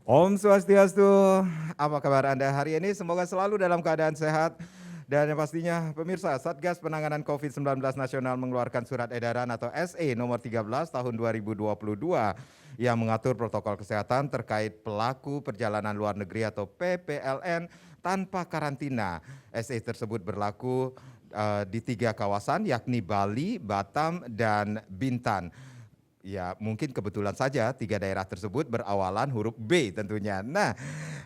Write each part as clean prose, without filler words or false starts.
Om Swastiastu, apa kabar Anda hari ini? Semoga selalu dalam keadaan sehat. Dan yang pastinya pemirsa, Satgas Penanganan COVID-19 Nasional mengeluarkan surat edaran atau SE nomor 13 tahun 2022 yang mengatur protokol kesehatan terkait pelaku perjalanan luar negeri atau PPLN tanpa karantina. SE tersebut berlaku di 3 kawasan yakni Bali, Batam, dan Bintan. Ya, mungkin kebetulan saja 3 daerah tersebut berawalan huruf B tentunya. Nah,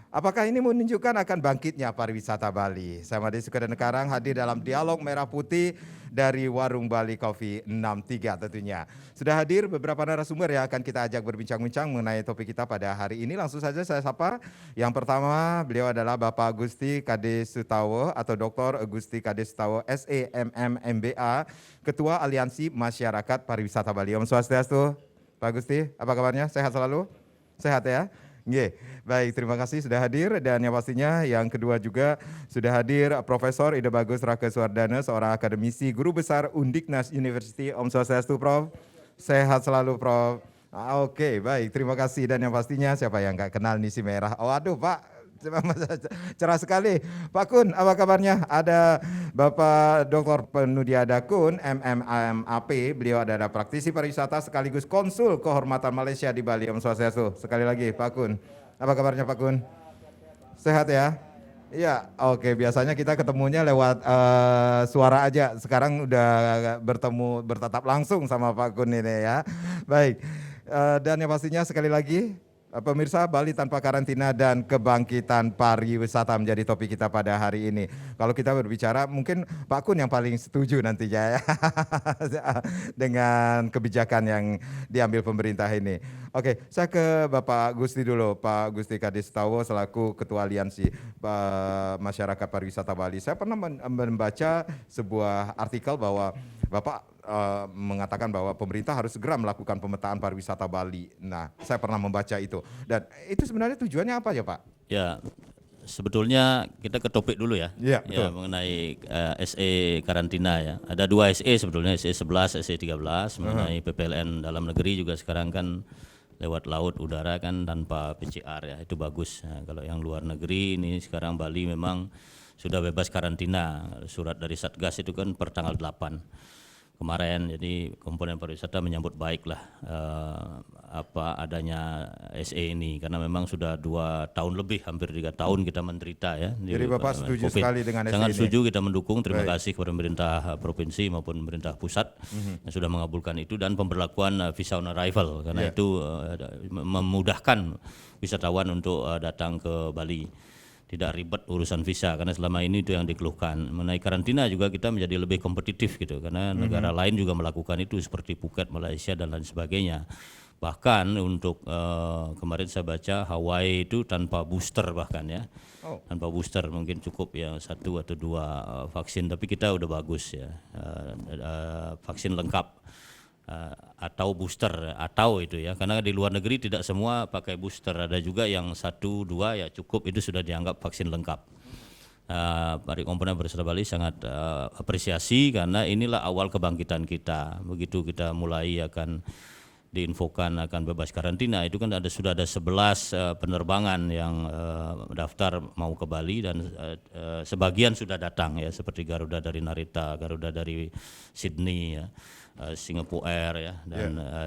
apakah ini menunjukkan akan bangkitnya pariwisata Bali? Saya Made Sukadenekarang hadir dalam dialog Merah Putih dari Warung Bali Coffee 63 tentunya. Sudah hadir beberapa narasumber yang akan kita ajak berbincang-bincang mengenai topik kita pada hari ini. Langsung saja saya sapa. Yang pertama, beliau adalah Bapak Gusti Kade Sutawo atau Dr. Gusti Kade Sutawo SEMM MBA, Ketua Aliansi Masyarakat Pariwisata Bali. Om Swastiastu, Pak Gusti, apa kabarnya? Sehat selalu? Sehat ya? Nggih, baik, terima kasih sudah hadir. Dan yang pastinya yang kedua juga sudah hadir Profesor Ida Bagus Raka Suwardana, seorang akademisi, Guru Besar Undiknas University. Om Swastiastu, Prof. Sehat selalu, Prof. Oke, baik, terima kasih. Dan yang pastinya siapa yang nggak kenal nih si merah? Oh, aduh Pak, cerah sekali. Pak Kun, apa kabarnya? Ada Bapak Dr. Penudiada Kun, MMAP. Beliau adalah praktisi pariwisata sekaligus konsul kehormatan Malaysia di Bali. Om Swastiastu. Sekali lagi Pak Kun. Apa kabarnya Pak Kun? Sehat ya? Iya, oke. Biasanya kita ketemunya lewat suara aja. Sekarang udah bertemu bertatap langsung sama Pak Kun ini ya. Baik. Dan yang pastinya sekali lagi pemirsa, Bali tanpa karantina dan kebangkitan pariwisata menjadi topik kita pada hari ini. Kalau kita berbicara, mungkin Pak Kun yang paling setuju nantinya ya dengan kebijakan yang diambil pemerintah ini. Oke, saya ke Bapak Gusti dulu, Pak Gusti Kadis Tawo selaku Ketua Aliansi Masyarakat Pariwisata Bali. Saya pernah membaca sebuah artikel bahwa Bapak mengatakan bahwa pemerintah harus segera melakukan pemetaan pariwisata Bali. Nah, saya pernah membaca itu. Dan itu sebenarnya tujuannya apa ya, Pak? Ya, sebetulnya kita ke topik dulu ya. Iya, betul. Ya, mengenai SE karantina ya. Ada 2 SE sebetulnya, SE 11, SE 13 mengenai PPLN dalam negeri juga sekarang kan lewat laut, udara kan tanpa PCR ya. Itu bagus. Nah, kalau yang luar negeri ini sekarang Bali memang sudah bebas karantina. Surat dari Satgas itu kan per tanggal 8 kemarin, jadi komponen pariwisata menyambut baiklah apa adanya SE ini karena memang sudah 2 tahun lebih, hampir 3 tahun kita menderita ya. Jadi Bapak setuju COVID. sekali dengan SE Sangat ini? setuju, kita mendukung. Terima Baik. kasih kepada pemerintah provinsi maupun pemerintah pusat yang sudah mengabulkan itu, dan pemberlakuan visa on arrival karena itu memudahkan wisatawan untuk datang ke Bali. Tidak ribet urusan visa karena selama ini itu yang dikeluhkan. Mengenai karantina juga kita menjadi lebih kompetitif gitu karena negara lain juga melakukan itu seperti Phuket, Malaysia dan lain sebagainya. Bahkan untuk kemarin saya baca Hawaii itu tanpa booster bahkan ya. Tanpa booster, mungkin cukup ya 1 atau 2 vaksin, tapi kita udah bagus ya. Vaksin lengkap. Atau booster atau itu ya, karena di luar negeri tidak semua pakai booster, ada juga yang 1, 2 ya cukup, itu sudah dianggap vaksin lengkap. Dari komponen pariwisata Bali sangat apresiasi karena inilah awal kebangkitan kita. Begitu kita mulai akan diinfokan akan bebas karantina, itu kan sudah ada 11 penerbangan yang daftar mau ke Bali dan sebagian sudah datang ya, seperti Garuda dari Narita, Garuda dari Sydney ya, Singapore Air ya,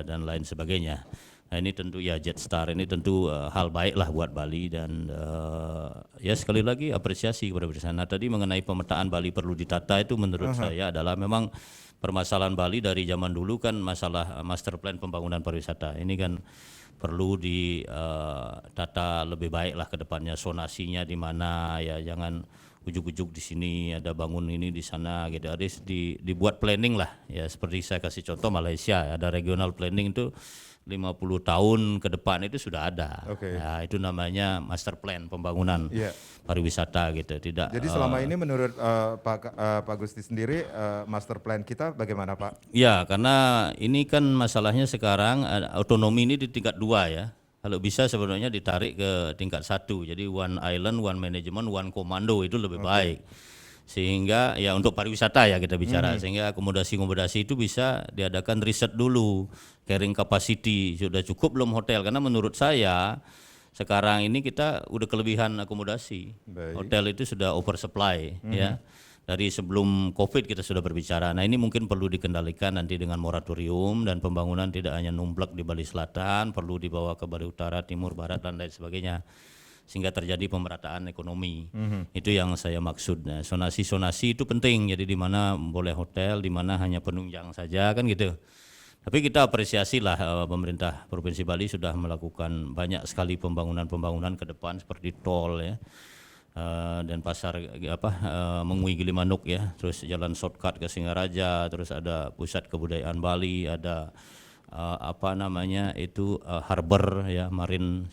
dan lain sebagainya. Nah ini tentu ya Jetstar ini tentu hal baik lah buat Bali dan ya sekali lagi apresiasi kepada pemerintah. Nah tadi mengenai pemetaan Bali perlu ditata itu menurut saya adalah memang permasalahan Bali dari zaman dulu kan masalah master plan pembangunan pariwisata. Ini kan perlu ditata lebih baik lah ke depannya, sonasinya di mana ya, jangan ujuk-ujuk di sini ada bangun ini di sana gitu. Harus dibuat planning lah ya, seperti saya kasih contoh Malaysia ada regional planning itu 50 tahun ke depan itu sudah ada. Ya, itu namanya master plan pembangunan pariwisata gitu. Tidak. Jadi selama ini menurut Pak Gusti sendiri master plan kita bagaimana Pak? Ya, karena ini kan masalahnya sekarang otonomi ini di tingkat 2 ya. Kalau bisa sebenarnya ditarik ke tingkat 1. Jadi one island, one management, one commando itu lebih baik. Sehingga ya untuk pariwisata ya kita bicara, sehingga akomodasi-akomodasi itu bisa diadakan riset dulu, carrying capacity sudah cukup belum hotel, karena menurut saya sekarang ini kita udah kelebihan akomodasi. Baik. Hotel itu sudah oversupply ya. Dari sebelum Covid kita sudah berbicara. Nah, ini mungkin perlu dikendalikan nanti dengan moratorium dan pembangunan tidak hanya numplek di Bali Selatan, perlu dibawa ke Bali Utara, Timur, Barat dan lain sebagainya. Sehingga terjadi pemerataan ekonomi. Itu yang saya maksud. Nah, sonasi itu penting. Jadi di mana boleh hotel, di mana hanya penunjang saja kan gitu. Tapi kita apresiasi lah pemerintah Provinsi Bali sudah melakukan banyak sekali pembangunan ke depan seperti tol ya. Dan pasar Mengui Gilimanuk ya, terus jalan shortcut ke Singaraja, terus ada pusat kebudayaan Bali, ada harbor ya, marine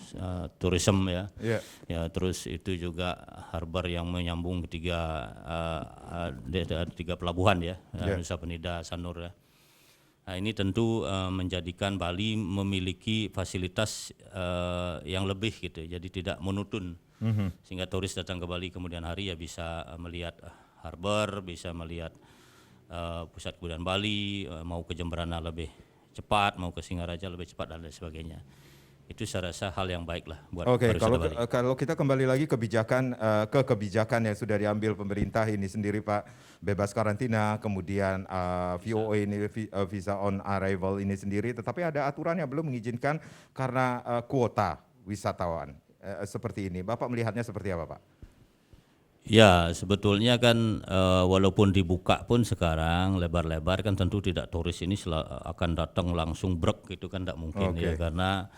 tourism ya. Ya, terus itu juga harbor yang menyambung ketiga pelabuhan ya, Nusa Penida, Sanur ya. Nah, ini tentu menjadikan Bali memiliki fasilitas yang lebih gitu, jadi tidak monoton. Sehingga turis datang ke Bali kemudian hari ya bisa melihat harbor, bisa melihat pusat kebudayaan Bali, mau ke Jemberana lebih cepat, mau ke Singaraja lebih cepat dan lain sebagainya. Itu saya rasa hal yang baik lah buat pariwisata Bali. Kalau kita kembali lagi kebijakan yang sudah diambil pemerintah ini sendiri Pak, bebas karantina, kemudian VOA ini visa on arrival ini sendiri, tetapi ada aturan yang belum mengizinkan karena kuota wisatawan seperti ini. Bapak melihatnya seperti apa Pak? Ya, sebetulnya kan walaupun dibuka pun sekarang lebar-lebar kan tentu tidak turis ini akan datang langsung brek gitu kan, tidak mungkin ya, karena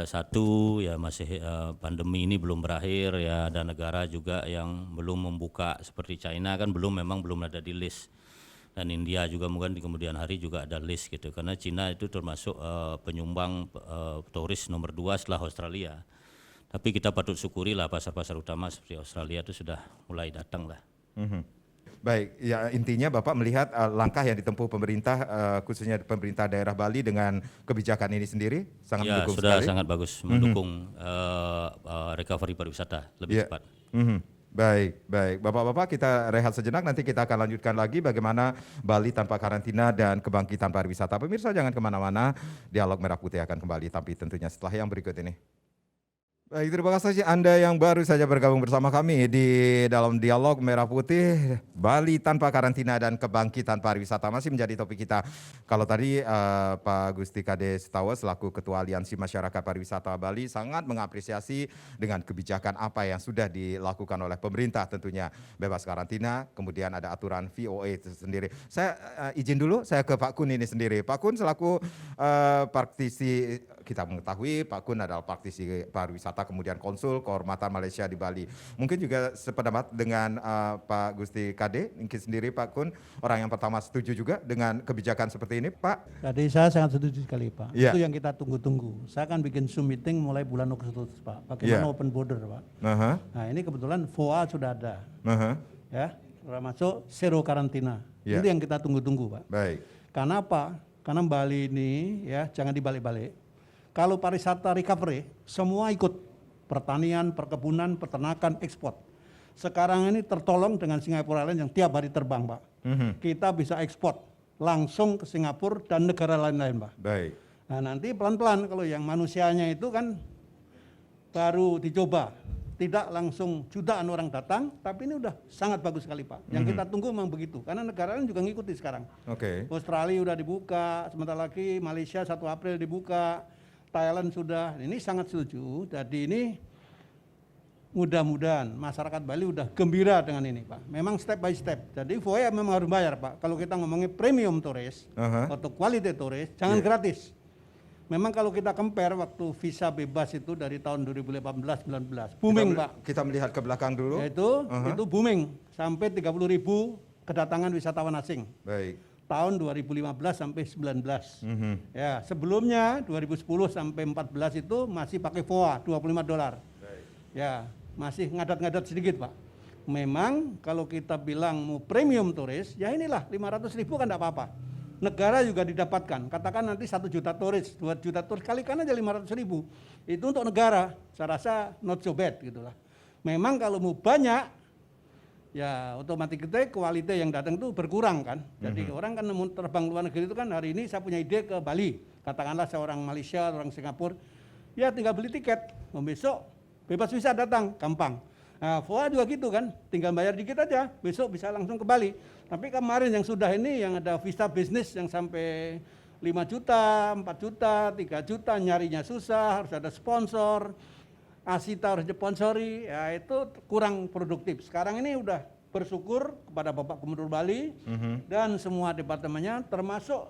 satu ya masih pandemi ini belum berakhir ya, ada negara juga yang belum membuka seperti China kan memang belum ada di list, dan India juga mungkin di kemudian hari juga ada list gitu, karena China itu termasuk penyumbang turis nomor 2 setelah Australia. Tapi kita patut syukuri lah pasar-pasar utama seperti Australia itu sudah mulai datang lah. Baik, ya intinya Bapak melihat langkah yang ditempuh pemerintah, khususnya pemerintah daerah Bali dengan kebijakan ini sendiri sangat mendukung sudah sekali. sangat bagus, mendukung recovery pariwisata lebih cepat. Baik. Bapak-bapak kita rehat sejenak, nanti kita akan lanjutkan lagi bagaimana Bali tanpa karantina dan kebangkitan pariwisata. Pemirsa jangan kemana-mana, Dialog Merah Putih akan kembali, tapi tentunya setelah yang berikut ini. Baik, terima kasih Anda yang baru saja bergabung bersama kami di dalam Dialog Merah Putih. Bali tanpa karantina dan kebangkitan pariwisata masih menjadi topik kita. Kalau tadi Pak Gusti Kade Setawa selaku Ketua Aliansi Masyarakat Pariwisata Bali sangat mengapresiasi dengan kebijakan apa yang sudah dilakukan oleh pemerintah, tentunya bebas karantina, kemudian ada aturan VOA itu sendiri. Saya izin dulu, saya ke Pak Kun ini sendiri. Pak Kun selaku praktisi, kita mengetahui Pak Kun adalah praktisi pariwisata, kemudian konsul kehormatan Malaysia di Bali. Mungkin juga sependapat dengan Pak Gusti Kade mungkin sendiri Pak Kun, orang yang pertama setuju juga dengan kebijakan seperti ini Pak? Jadi saya sangat setuju sekali Pak. Yeah. Itu yang kita tunggu-tunggu. Saya akan bikin Zoom meeting mulai bulan Agustus Pak. Bagaimana open border Pak. Nah ini kebetulan VOA sudah ada. Ya, sudah masuk zero karantina. Yeah. Itu yang kita tunggu-tunggu Pak. Baik. Karena apa? Karena Bali ini ya jangan dibalik-balik. Kalau pariwisata recovery, semua ikut. Pertanian, perkebunan, peternakan, ekspor. Sekarang ini tertolong dengan Singapura Airlines yang tiap hari terbang, Pak. Kita bisa ekspor langsung ke Singapura dan negara lain-lain, Pak. Baik. Nah nanti pelan-pelan kalau yang manusianya itu kan baru dicoba. Tidak langsung jutaan orang datang, tapi ini udah sangat bagus sekali, Pak. Yang kita tunggu memang begitu, karena negara lain juga ngikuti sekarang. Australia udah dibuka, sebentar lagi Malaysia 1 April dibuka. Thailand sudah, ini sangat setuju. Jadi ini mudah-mudahan masyarakat Bali udah gembira dengan ini Pak. Memang step by step. Jadi VOA memang harus bayar Pak. Kalau kita ngomongin premium turis atau quality turis, jangan gratis. Memang kalau kita compare waktu visa bebas itu dari tahun 2018-19, booming Pak. Kita melihat ke belakang dulu. Itu booming, sampai 30.000 kedatangan wisatawan asing. Baik. Tahun 2015 sampai 19. Ya, sebelumnya 2010 sampai 14 itu masih pakai VOA $25. Ya, masih ngadat-ngadat sedikit, Pak. Memang kalau kita bilang mau premium turis, ya inilah 500.000 kan enggak apa-apa. Negara juga didapatkan. Katakan nanti 1 juta turis, 2 juta turis, kalikan aja 500.000. Itu untuk negara. Saya rasa not so bad gitulah. Memang kalau mau banyak, ya otomatis kita kualitas yang datang itu berkurang kan. Jadi orang kan terbang luar negeri itu kan, hari ini saya punya ide ke Bali. Katakanlah seorang Malaysia, orang Singapura, ya tinggal beli tiket. Besok bebas visa datang, gampang. Nah, VOA juga gitu kan, tinggal bayar dikit aja, besok bisa langsung ke Bali. Tapi kemarin yang sudah ini, yang ada visa bisnis yang sampai 5 juta, 4 juta, 3 juta, nyarinya susah, harus ada sponsor, Asita harus disponsori, ya itu kurang produktif. Sekarang ini udah bersyukur kepada Bapak Gubernur Bali dan semua departemennya, termasuk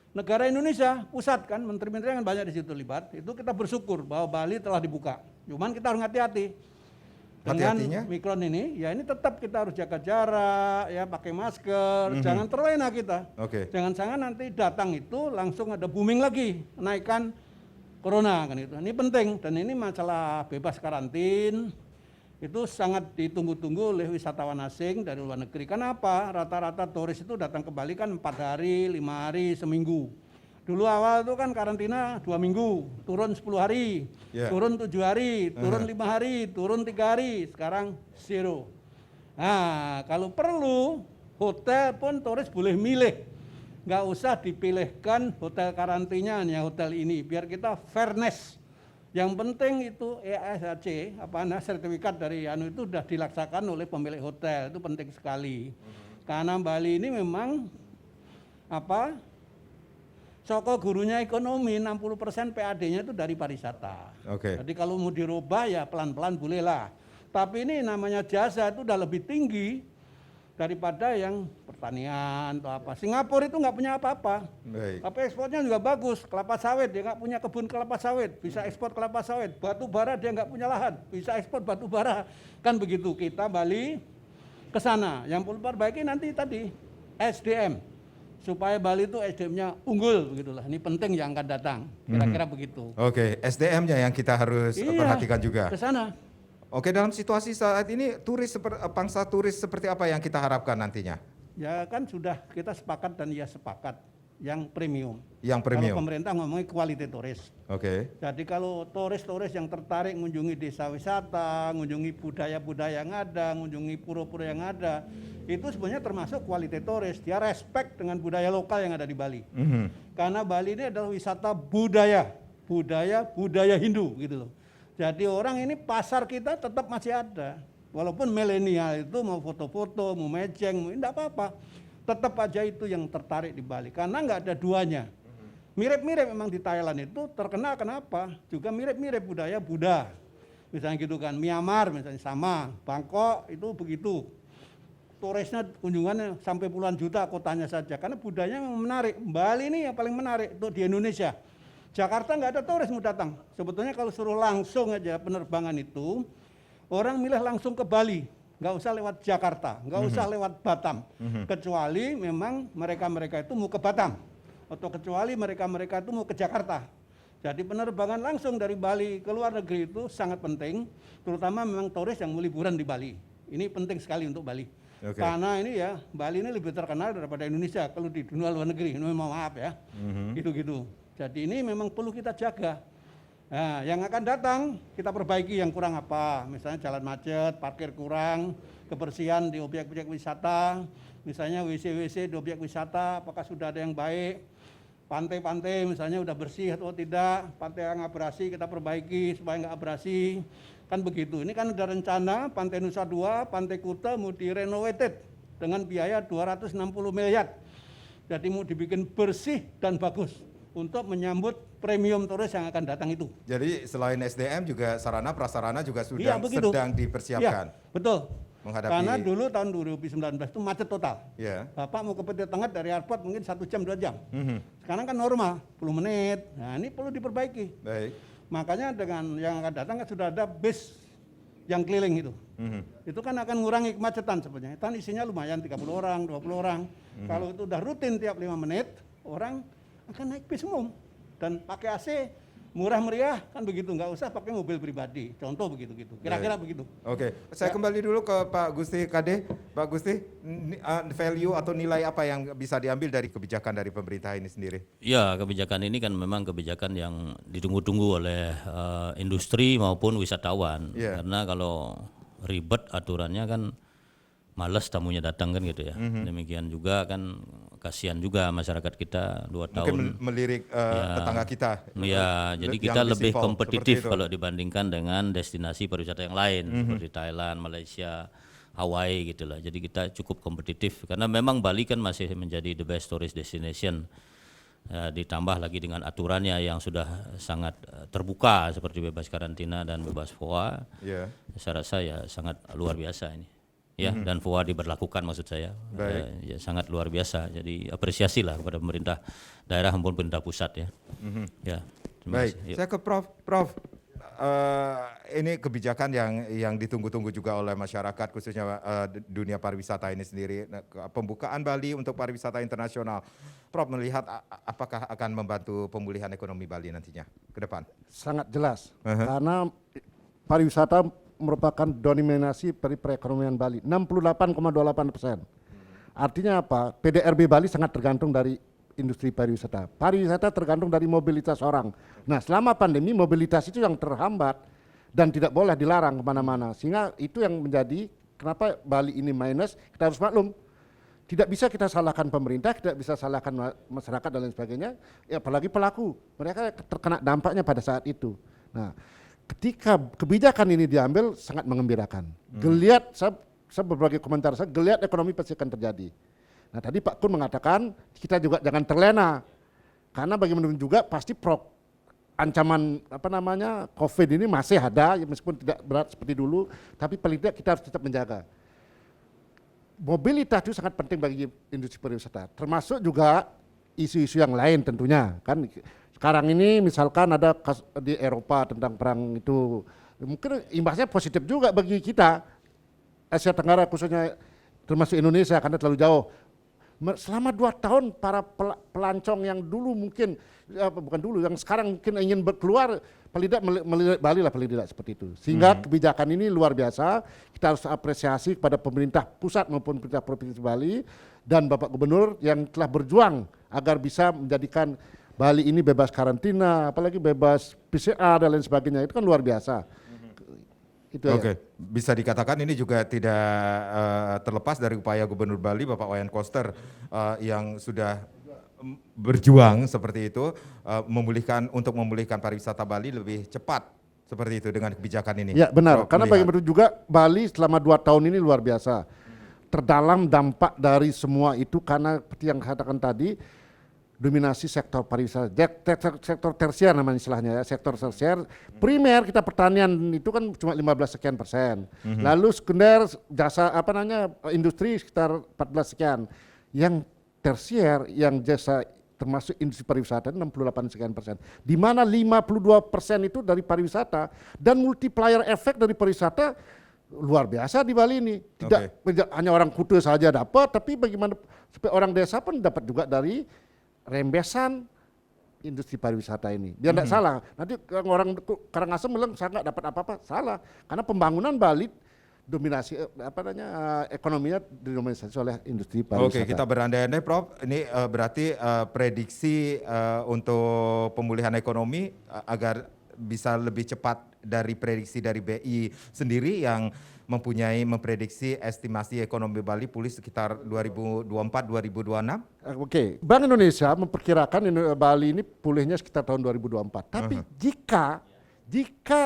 negara Indonesia, pusat kan, menteri-menteri kan banyak di situ libat. Itu kita bersyukur bahwa Bali telah dibuka. Cuman kita harus hati-hati. Dengan Omikron ini, ya ini tetap kita harus jaga jarak, ya pakai masker, jangan terlena kita. Jangan-jangan nanti datang itu langsung ada booming lagi, naikkan corona kan itu. Ini penting dan ini masalah bebas karantin itu sangat ditunggu-tunggu oleh wisatawan asing dari luar negeri. Kenapa? Rata-rata turis itu datang ke Bali kan 4 hari, 5 hari, seminggu. Dulu awal itu kan karantina 2 minggu, turun 10 hari, turun 7 hari, turun 5 hari, turun 3 hari, sekarang 0. Nah, kalau perlu hotel pun turis boleh milih. Nggak usah dipilihkan hotel karantinanya hanya hotel ini, biar kita fairness. Yang penting itu ESHC, sertifikat dari itu sudah dilaksanakan oleh pemilik hotel, itu penting sekali. Karena Bali ini memang soko gurunya ekonomi, 60% PAD-nya itu dari pariwisata. Jadi kalau mau dirubah ya pelan-pelan bolehlah. Tapi ini namanya jasa itu udah lebih tinggi daripada yang pertanian atau apa. Singapura itu nggak punya apa-apa, tapi ekspornya juga bagus. Kelapa sawit, dia nggak punya kebun kelapa sawit, bisa ekspor kelapa sawit. Batu bara dia nggak punya lahan, bisa ekspor batu bara. Kan begitu, kita Bali ke sana. Yang perlu perbaiki nanti tadi SDM, supaya Bali itu SDM-nya unggul begitulah. Ini penting yang akan datang, kira-kira begitu. SDM-nya yang kita harus perhatikan juga. Ke sana. Dalam situasi saat ini pangsa turis seperti apa yang kita harapkan nantinya? Ya kan sudah kita sepakat dan ya sepakat yang premium. Yang premium. Kalau pemerintah ngomongin quality turis. Jadi kalau turis-turis yang tertarik mengunjungi desa wisata, mengunjungi budaya-budaya yang ada, mengunjungi pura-pura yang ada, itu sebenarnya termasuk quality turis. Dia respect dengan budaya lokal yang ada di Bali. Karena Bali ini adalah wisata budaya Hindu gitu loh. Jadi orang ini pasar kita tetap masih ada. Walaupun milenial itu mau foto-foto, mau mejeng, tidak apa-apa. Tetap aja itu yang tertarik di Bali. Karena nggak ada duanya. Mirip-mirip memang di Thailand itu terkenal kenapa? Juga mirip-mirip budaya Buddha. Misalnya gitu kan, Myanmar misalnya sama. Bangkok itu begitu. Turisnya kunjungannya sampai puluhan juta kotanya saja. Karena budayanya memang menarik. Bali ini yang paling menarik untuk di Indonesia. Jakarta nggak ada turis mau datang. Sebetulnya kalau suruh langsung aja penerbangan itu, orang milih langsung ke Bali, nggak usah lewat Jakarta, nggak usah lewat Batam. Kecuali memang mereka itu mau ke Batam, atau kecuali mereka itu mau ke Jakarta. Jadi penerbangan langsung dari Bali ke luar negeri itu sangat penting, terutama memang turis yang mau liburan di Bali. Ini penting sekali untuk Bali. Karena ini ya, Bali ini lebih terkenal daripada Indonesia kalau di dunia luar negeri. Ini memang maaf ya, gitu-gitu. Jadi ini memang perlu kita jaga. Nah, yang akan datang kita perbaiki yang kurang apa. Misalnya jalan macet, parkir kurang, kebersihan di objek-objek wisata. Misalnya WC-WC di objek wisata, apakah sudah ada yang baik. Pantai-pantai misalnya udah bersih atau tidak. Pantai yang abrasi kita perbaiki supaya nggak abrasi. Kan begitu. Ini kan ada rencana Pantai Nusa Dua, Pantai Kuta mau direnovated dengan biaya 260 miliar. Jadi mau dibikin bersih dan bagus untuk menyambut premium turis yang akan datang itu. Jadi selain SDM juga sarana prasarana juga sudah sedang dipersiapkan. Iya, betul. Karena dulu tahun 2019 itu macet total. Bapak mau ke Peti Tengah dari airport mungkin 1 jam 2 jam. Sekarang kan normal 10 menit. Nah ini perlu diperbaiki. Makanya dengan yang akan datang kan sudah ada bis yang keliling itu. Itu kan akan mengurangi kemacetan sebenarnya. Kan isinya lumayan 30 orang, 20 orang. Kalau itu udah rutin tiap 5 menit, orang akan naik bis umum dan pakai AC murah meriah kan begitu, nggak usah pakai mobil pribadi, contoh begitu gitu, kira-kira begitu. Saya kembali dulu ke Pak Gusti Kade. Pak Gusti, value atau nilai apa yang bisa diambil dari kebijakan dari pemerintah ini sendiri? Ya, kebijakan ini kan memang kebijakan yang ditunggu-tunggu oleh industri maupun wisatawan. Karena kalau ribet aturannya kan males tamunya datang kan gitu ya. Demikian juga kan kasihan juga masyarakat kita 2 tahun. Mungkin melirik tetangga kita. Ya, jadi yang kita lebih default, kompetitif seperti itu. kalau dibandingkan dengan destinasi pariwisata yang lain seperti Thailand, Malaysia, Hawaii gitulah. Jadi kita cukup kompetitif karena memang Bali kan masih menjadi the best tourist destination. Ditambah lagi dengan aturannya yang sudah sangat terbuka seperti bebas karantina dan bebas VOA. Ya. Saya rasa ya sangat luar biasa ini. Ya, dan VOA diberlakukan maksud saya. Ya, sangat luar biasa. Jadi apresiasi lah kepada pemerintah daerah maupun pemerintah pusat ya. Ya. Terima Baik, kasih. Yuk. saya ke Prof. Prof, ini kebijakan yang ditunggu-tunggu juga oleh masyarakat khususnya dunia pariwisata ini sendiri. Pembukaan Bali untuk pariwisata internasional. Prof melihat apakah akan membantu pemulihan ekonomi Bali nantinya ke depan? Sangat jelas, karena pariwisata merupakan dominasi dari perekonomian Bali, 68,28%. Artinya apa? PDRB Bali sangat tergantung dari industri pariwisata. Pariwisata tergantung dari mobilitas orang. Nah, selama pandemi mobilitas itu yang terhambat dan tidak boleh dilarang kemana-mana. Sehingga itu yang menjadi kenapa Bali ini minus, kita harus maklum. Tidak bisa kita salahkan pemerintah, tidak bisa salahkan masyarakat dan lain sebagainya, ya apalagi pelaku. Mereka terkena dampaknya pada saat itu. Nah, ketika kebijakan ini diambil sangat mengembirakan. Geliat, saya berbagai komentar, saya geliat ekonomi pasti akan terjadi. Nah tadi Pak Kun mengatakan kita juga jangan terlena. Karena bagaimanapun juga pasti ancaman COVID ini masih ada, meskipun tidak berat seperti dulu, tapi paling tidak kita harus tetap menjaga. Mobilitas itu sangat penting bagi industri pariwisata, termasuk juga isu-isu yang lain tentunya. Kan sekarang ini misalkan ada di Eropa tentang perang itu, mungkin imbasnya positif juga bagi kita, Asia Tenggara khususnya termasuk Indonesia karena terlalu jauh. Selama 2 tahun para pelancong yang dulu mungkin, bukan dulu, yang sekarang mungkin ingin keluar, paling tidak melihat Bali lah paling tidak seperti itu. Sehingga kebijakan ini luar biasa, kita harus apresiasi kepada pemerintah pusat maupun pemerintah Provinsi Bali dan Bapak Gubernur yang telah berjuang agar bisa menjadikan Bali ini bebas karantina, apalagi bebas PCR dan lain sebagainya, itu kan luar biasa. Oke, bisa dikatakan ini juga tidak terlepas dari upaya Gubernur Bali Bapak Wayan Koster yang sudah berjuang seperti itu untuk memulihkan pariwisata Bali lebih cepat seperti itu dengan kebijakan ini. Ya benar, karena bagaimanapun juga Bali selama 2 tahun ini luar biasa. Terdalam dampak dari semua itu karena seperti yang katakan tadi, dominasi sektor pariwisata, sektor tersier namanya istilahnya ya, sektor tersier. Primer kita pertanian itu kan cuma 15 sekian persen. Lalu sekunder jasa industri sekitar 14 sekian. Yang tersier yang jasa termasuk industri pariwisata 68 sekian persen. Di mana 52% itu dari pariwisata dan multiplier efek dari pariwisata luar biasa di Bali ini. Tidak hanya orang Kuta saja dapat, tapi bagaimana supaya orang desa pun dapat juga dari rembesan industri pariwisata ini. Biar tidak salah. Nanti orang Karangasem bilang saya nggak dapat apa-apa. Salah. Karena pembangunan Bali dominasi ekonominya didominasi oleh industri pariwisata. Oke, kita berandai-andai Prof. Ini berarti prediksi untuk pemulihan ekonomi agar bisa lebih cepat dari prediksi dari BI sendiri yang memprediksi estimasi ekonomi Bali pulih sekitar 2024-2026. Oke, Bank Indonesia memperkirakan Bali ini pulihnya sekitar tahun 2024. Tapi jika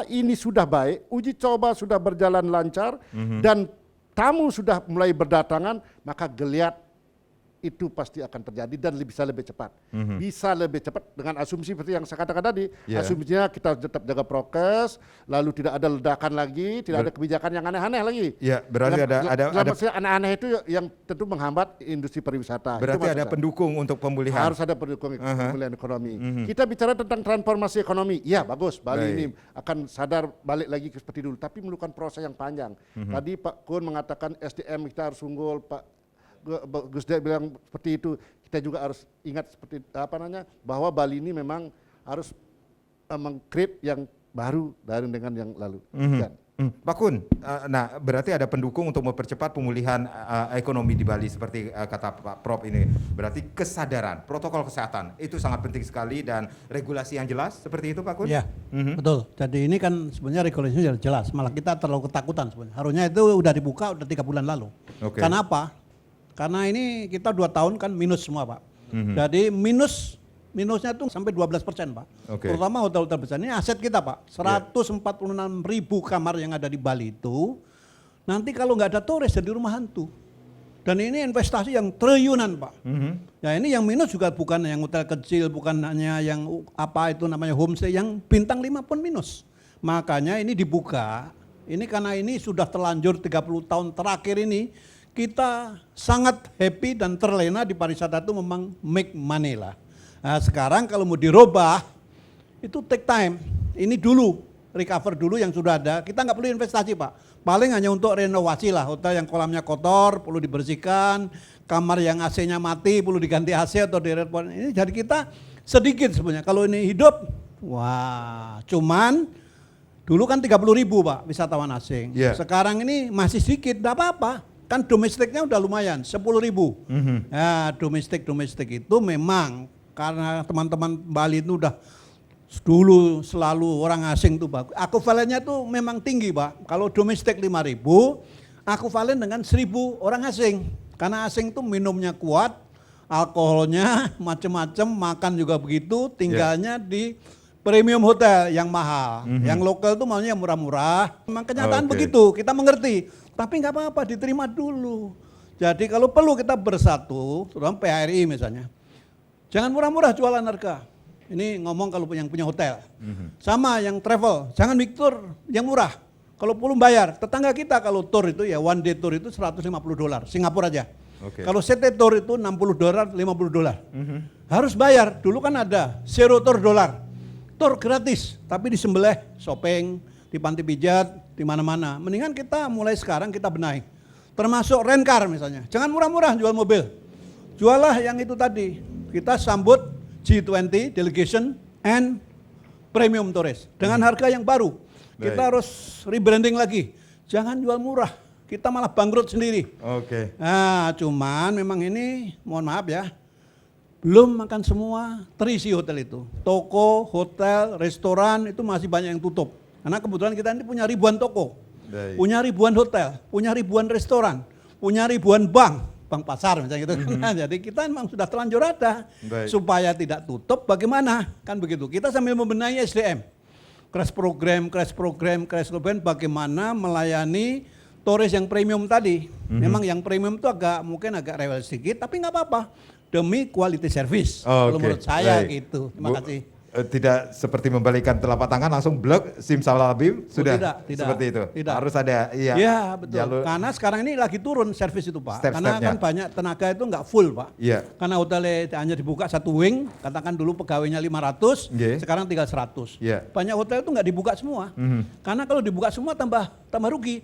ini sudah baik, uji coba sudah berjalan lancar dan tamu sudah mulai berdatangan, maka geliat itu pasti akan terjadi dan bisa lebih cepat. Bisa lebih cepat dengan asumsi seperti yang saya katakan tadi. Asumsinya kita tetap jaga prokes, lalu tidak ada ledakan lagi, tidak ada kebijakan yang aneh-aneh lagi. Ya, berarti ada aneh-aneh itu yang tentu menghambat industri pariwisata. Berarti ada pendukung untuk pemulihan. Harus ada pendukung pemulihan ekonomi. Kita bicara tentang transformasi ekonomi. Ya, bagus. Bali ini akan sadar balik lagi seperti dulu, tapi memerlukan proses yang panjang. Tadi Pak Kun mengatakan SDM kita harus unggul, Pak Gus Dak bilang seperti itu. Kita juga harus ingat seperti bahwa Bali ini memang harus meng-create yang baru dari dengan yang lalu. Pak Kun, nah berarti ada pendukung untuk mempercepat pemulihan ekonomi di Bali seperti kata Pak Prof ini. Berarti kesadaran, protokol kesehatan itu sangat penting sekali dan regulasi yang jelas seperti itu Pak Kun? Ya, betul. Jadi ini kan sebenarnya regulasinya sudah jelas, malah kita terlalu ketakutan sebenarnya. Harusnya itu udah dibuka udah 3 bulan lalu. Karena apa? Karena ini kita 2 tahun kan minus semua Pak. Jadi minusnya tuh sampai 12% Pak. Oke. Terutama hotel-hotel besar. Ini aset kita Pak. 146.000 kamar yang ada di Bali itu. Nanti kalau nggak ada turis jadi rumah hantu. Dan ini investasi yang triliunan Pak. Ya ini yang minus juga bukan yang hotel kecil, bukan hanya yang apa itu namanya homestay, yang bintang 5 pun minus. Makanya ini dibuka, ini karena ini sudah terlanjur 30 tahun terakhir ini, kita sangat happy dan terlena di pariwisata itu memang make money lah. Nah sekarang kalau mau dirubah, itu take time, ini dulu, recover dulu yang sudah ada, kita nggak perlu investasi Pak. Paling hanya untuk renovasi lah, hotel yang kolamnya kotor perlu dibersihkan, kamar yang AC-nya mati perlu diganti AC atau direpot. Ini jadi kita sedikit sebenarnya. Kalau ini hidup, wah, cuman dulu kan 30.000 Pak wisatawan asing. Yeah. Sekarang ini masih sedikit, enggak apa-apa. Kan domestiknya udah lumayan, 10.000. Ya, domestik itu memang karena teman-teman Bali itu udah dulu selalu orang asing tuh bagus. Akuvalennya tuh memang tinggi Pak. Kalau domestik 5.000, akuvalen dengan 1.000 orang asing. Karena asing tuh minumnya kuat, alkoholnya macam-macam, makan juga begitu, tinggalnya di premium hotel yang mahal. Yang lokal tuh maunya yang murah-murah. Memang kenyataan begitu, kita mengerti. Tapi nggak apa-apa, diterima dulu. Jadi kalau perlu kita bersatu, terutama PHRI misalnya. Jangan murah-murah jualan harga. Ini ngomong kalau yang punya hotel. Sama yang travel, jangan bikin tour yang murah. Kalau belum bayar, tetangga kita kalau tour itu ya one day tour itu $150, Singapura aja. Okay. Kalau CT tour itu $60, $50. Harus bayar, dulu kan ada zero tour dollar. Tour gratis, tapi disembelih, shopping, di panti pijat, di mana-mana. Mendingan kita mulai sekarang kita benahi. Termasuk rent car misalnya. Jangan murah-murah jual mobil. Jualah yang itu tadi. Kita sambut G20 delegation and premium tourist dengan harga yang baru. Kita harus rebranding lagi. Jangan jual murah. Kita malah bangkrut sendiri. Oke. Nah, cuman memang ini mohon maaf ya. Belum makan semua terisi hotel itu. Toko, hotel, restoran itu masih banyak yang tutup. Karena kebetulan kita ini punya ribuan toko. Baik. Punya ribuan hotel, punya ribuan restoran, punya ribuan bank pasar misalnya gitu. Jadi kita memang sudah terlanjur ada. Baik. Supaya tidak tutup bagaimana? Kan begitu. Kita sambil membenahi SDM. Crash program bagaimana melayani turis yang premium tadi. Memang yang premium itu mungkin agak rewel sedikit tapi nggak apa-apa. Demi quality service. Kalau menurut saya gitu. Terima kasih. Tidak seperti membalikan telapak tangan langsung blok simsalabim sudah tidak, seperti itu. Tidak. Harus ada Iya betul. Karena sekarang ini lagi turun servis itu Pak. Karena kan banyak tenaga itu nggak full Pak. Iya. Karena hotelnya hanya dibuka satu wing, katakan dulu pegawainya 500, sekarang tinggal 100. Iya. Banyak hotel itu nggak dibuka semua. Karena kalau dibuka semua tambah rugi.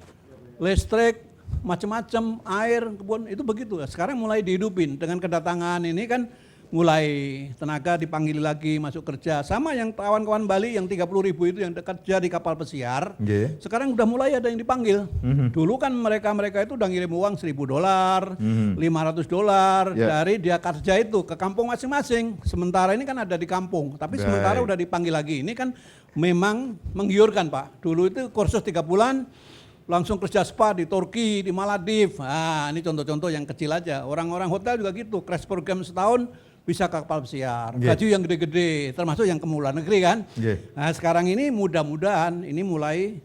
Listrik, macam-macam, air, kebun itu begitu. Sekarang mulai dihidupin dengan kedatangan ini kan. Mulai tenaga dipanggil lagi masuk kerja. Sama yang kawan-kawan Bali yang 30.000 itu yang kerja di kapal pesiar. Sekarang udah mulai ada yang dipanggil. Dulu kan mereka itu udah ngirim uang $1.000, $500 dari dia kerja itu ke kampung masing-masing. Sementara ini kan ada di kampung. Tapi sementara udah dipanggil lagi. Ini kan memang menggiurkan Pak. Dulu itu kursus 3 bulan. Langsung kerja spa di Turki, di Maldives. Nah ini contoh-contoh yang kecil aja. Orang-orang hotel juga gitu. Crash program setahun. Bisa ke kapal pesiar, gaji yang gede-gede, termasuk yang ke luar negeri kan. Nah sekarang ini mudah-mudahan ini mulai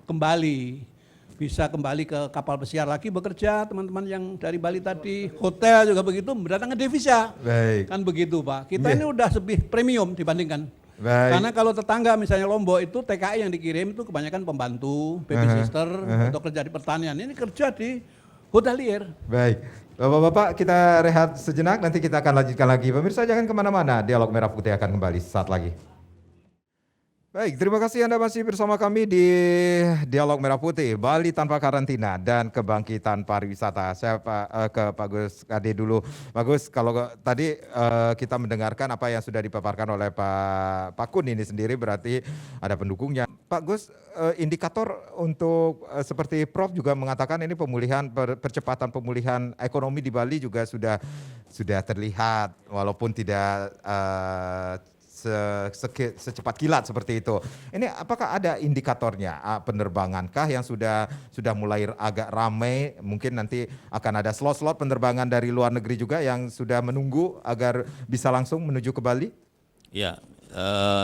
kembali, bisa kembali ke kapal pesiar lagi bekerja, teman-teman yang dari Bali tadi, hotel juga begitu, mendatangkan devisa. Baik. Kan begitu Pak, kita ini udah lebih premium dibandingkan. Baik. Karena kalau tetangga misalnya Lombok itu TKI yang dikirim itu kebanyakan pembantu, baby sister, untuk kerja di pertanian, ini kerja di hotelier. Baik. Bapak-bapak kita rehat sejenak, nanti kita akan lanjutkan lagi. Pemirsa jangan kemana-mana, Dialog Merah Putih akan kembali saat lagi. Baik, terima kasih Anda masih bersama kami di Dialog Merah Putih, Bali tanpa karantina dan kebangkitan pariwisata. Saya ke Pak Gus Kade dulu. Pak Gus, kalau tadi kita mendengarkan apa yang sudah dipaparkan oleh Pak Kun ini sendiri berarti ada pendukungnya. Pak Gus, indikator untuk seperti Prof juga mengatakan ini pemulihan, percepatan pemulihan ekonomi di Bali juga sudah terlihat walaupun tidak secepat kilat seperti itu. Ini apakah ada indikatornya, penerbangankah yang sudah mulai agak ramai, mungkin nanti akan ada slot-slot penerbangan dari luar negeri juga yang sudah menunggu agar bisa langsung menuju ke Bali? Ya,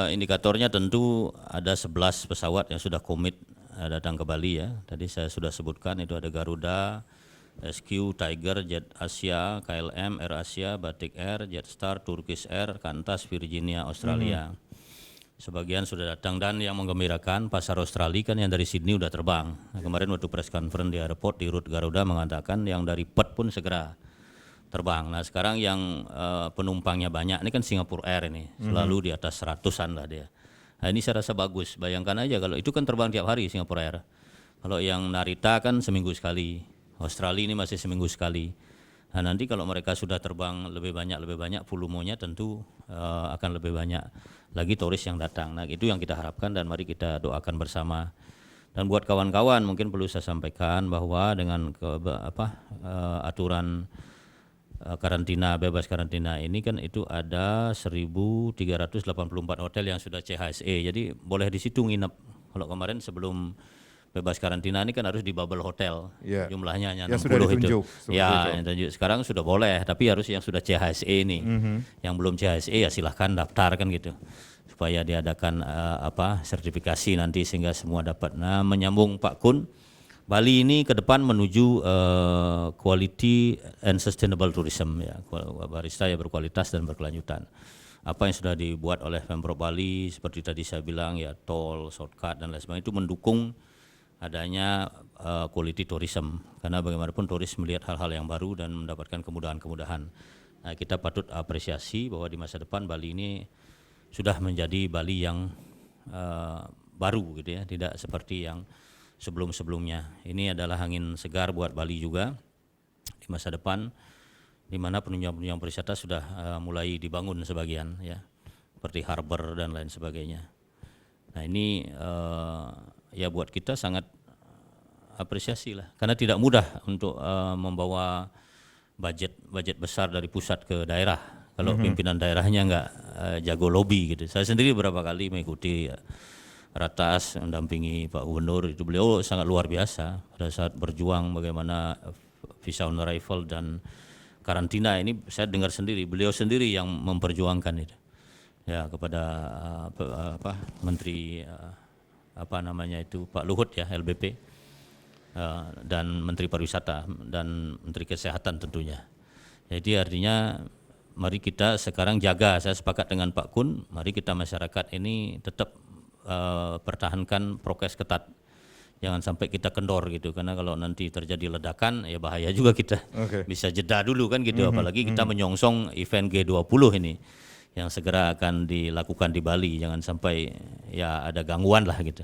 indikatornya tentu ada 11 pesawat yang sudah komit datang ke Bali ya. Tadi saya sudah sebutkan itu ada Garuda, SQ, Tiger, Jet Asia, KLM, Air Asia, Batik Air, Jetstar, Turkish Air, Qantas, Virginia, Australia. Sebagian sudah datang dan yang menggembirakan pasar Australia kan yang dari Sydney udah terbang. Nah, kemarin waktu press conference di airport di rute Garuda mengatakan yang dari Perth pun segera terbang. Nah sekarang yang penumpangnya banyak ini kan Singapore Air ini selalu di atas 100-an lah dia. Nah ini saya rasa bagus. Bayangkan aja kalau itu kan terbang tiap hari Singapore Air. Kalau yang Narita kan seminggu sekali. Australia ini masih seminggu sekali. Nah nanti kalau mereka sudah terbang lebih banyak volumenya tentu akan lebih banyak lagi turis yang datang. Nah itu yang kita harapkan dan mari kita doakan bersama. Dan buat kawan-kawan mungkin perlu saya sampaikan bahwa dengan aturan karantina, bebas karantina ini kan itu ada 1.384 hotel yang sudah CHSE. Jadi boleh di situ nginep. Kalau kemarin sebelum bebas karantina ini kan harus di bubble hotel, jumlahnya hanya 60 sudah ditunjuk, itu. Ya, yang ditunjuk. Sekarang sudah boleh, tapi harus yang sudah CHSE ini. Yang belum CHSE ya silahkan daftar kan gitu, supaya diadakan sertifikasi nanti sehingga semua dapat. Nah, menyambung Pak Kun, Bali ini ke depan menuju quality and sustainable tourism ya, pariwisata yang berkualitas dan berkelanjutan. Apa yang sudah dibuat oleh Pemprov Bali seperti tadi saya bilang ya tol, shortcut dan lain sebagainya itu mendukung adanya quality tourism karena bagaimanapun turis melihat hal-hal yang baru dan mendapatkan kemudahan-kemudahan. Nah, kita patut apresiasi bahwa di masa depan Bali ini sudah menjadi Bali yang baru gitu ya, tidak seperti yang sebelum-sebelumnya. Ini adalah angin segar buat Bali juga di masa depan di mana penunjang-penunjang pariwisata sudah mulai dibangun sebagian ya, seperti harbor dan lain sebagainya. Nah, ini ya buat kita sangat apresiasi lah, karena tidak mudah untuk membawa budget besar dari pusat ke daerah kalau pimpinan daerahnya nggak jago lobby gitu. Saya sendiri beberapa kali mengikuti ratas mendampingi Pak Gubernur, itu beliau sangat luar biasa pada saat berjuang bagaimana visa on arrival dan karantina ini. Saya dengar sendiri beliau sendiri yang memperjuangkan itu ya kepada Menteri Pak Luhut ya, LBP dan Menteri Pariwisata dan Menteri Kesehatan tentunya. Jadi artinya mari kita sekarang jaga, saya sepakat dengan Pak Kun, mari kita masyarakat ini tetap pertahankan prokes ketat. Jangan sampai kita kendor gitu, karena kalau nanti terjadi ledakan ya bahaya juga kita. Bisa jeda dulu kan gitu, apalagi kita menyongsong event G20 ini yang segera akan dilakukan di Bali, jangan sampai ya ada gangguan lah gitu.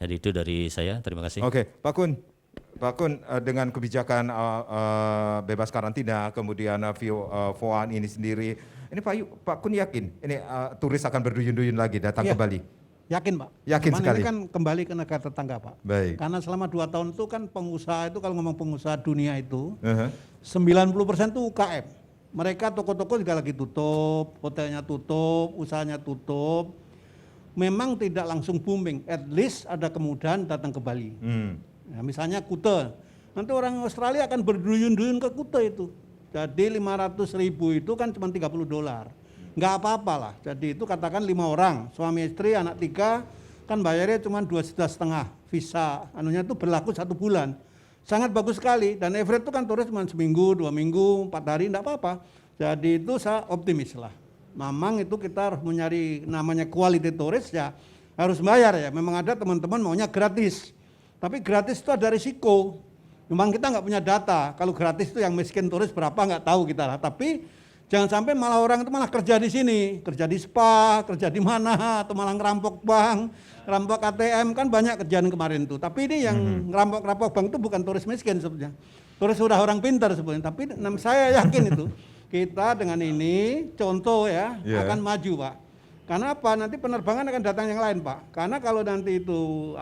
Jadi itu dari saya, terima kasih. Oke, Pak Kun, dengan kebijakan bebas karantina, kemudian VOA ini sendiri, ini Pak Kun yakin ini turis akan berduyun-duyun lagi datang ke Bali? Yakin Pak. Yakin sekali. Ini kan kembali ke negara tetangga Pak. Baik. Karena selama 2 tahun itu kan pengusaha itu, kalau ngomong pengusaha dunia itu 90% itu UKM. Mereka toko-toko juga lagi tutup, hotelnya tutup, usahanya tutup. Memang tidak langsung booming, at least ada kemudahan datang ke Bali. Nah, misalnya Kuta, nanti orang Australia akan berduyun-duyun ke Kuta itu. Jadi 500.000 itu kan cuma $30. Nggak apa-apa lah. Jadi itu katakan 5 orang, suami istri, anak 3, kan bayarnya cuma 2,5 juta visa. Anunya itu berlaku 1 bulan. Sangat bagus sekali. Dan average itu kan turis cuma seminggu, 2 minggu, 4 hari, enggak apa-apa. Jadi itu saya optimis lah. Memang itu kita harus mencari namanya quality turis ya harus bayar ya. Memang ada teman-teman maunya gratis. Tapi gratis itu ada risiko. Memang kita nggak punya data. Kalau gratis itu yang miskin turis berapa nggak tahu kita lah. Tapi jangan sampai malah orang itu malah kerja di sini, kerja di spa, kerja di mana, atau malah ngerampok bank, ngerampok ATM, kan banyak kerjaan kemarin tuh. Tapi ini yang ngerampok bank itu bukan turis miskin sebenarnya. Turis sudah orang pintar sebenarnya. Tapi saya yakin itu kita dengan ini contoh ya akan maju Pak. Karena apa? Nanti penerbangan akan datang yang lain Pak. Karena kalau nanti itu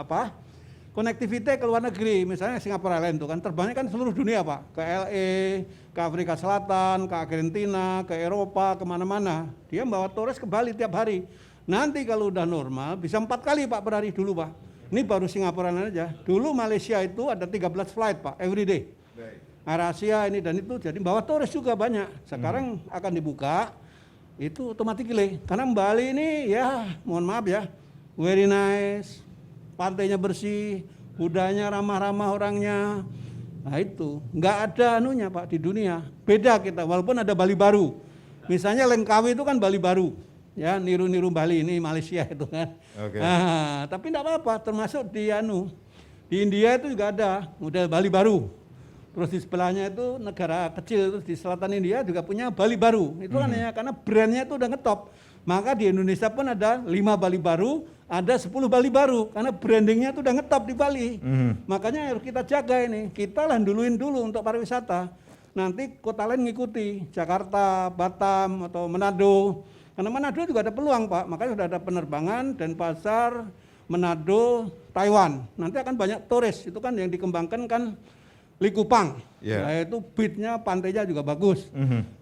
Connectivity ke luar negeri, misalnya Singapore Airlines itu kan terbangnya kan seluruh dunia Pak, ke LA, ke Afrika Selatan, ke Argentina, ke Eropa, kemana-mana. Dia bawa turis ke Bali tiap hari. Nanti kalau udah normal bisa 4 kali Pak per hari dulu Pak. Ini baru Singapura aja. Dulu Malaysia itu ada 13 flight Pak, every day. AirAsia ini dan itu, jadi bawa turis juga banyak. Sekarang akan dibuka, itu otomatis karena Bali ini ya mohon maaf ya, very nice, pantainya bersih, budayanya ramah-ramah orangnya. Nah itu, nggak ada anunya Pak di dunia. Beda kita, walaupun ada Bali baru. Misalnya Langkawi itu kan Bali baru, ya niru-niru Bali ini Malaysia itu kan. Oke. Nah, tapi nggak apa-apa, termasuk di India itu juga ada model Bali baru. Terus di sebelahnya itu negara kecil, terus di selatan India juga punya Bali baru. Itu kan ya, karena brandnya itu udah ngetop. Maka di Indonesia pun ada 5 Bali baru, ada 10 Bali baru, karena brandingnya itu udah ngetop di Bali. Makanya harus kita jaga ini, kita lah duluin dulu untuk pariwisata. Nanti kota lain ngikuti, Jakarta, Batam, atau Manado. Karena Manado juga ada peluang Pak, makanya sudah ada penerbangan dan pasar Manado, Taiwan. Nanti akan banyak turis, itu kan yang dikembangkan kan Likupang, yaitu beachnya, pantainya juga bagus.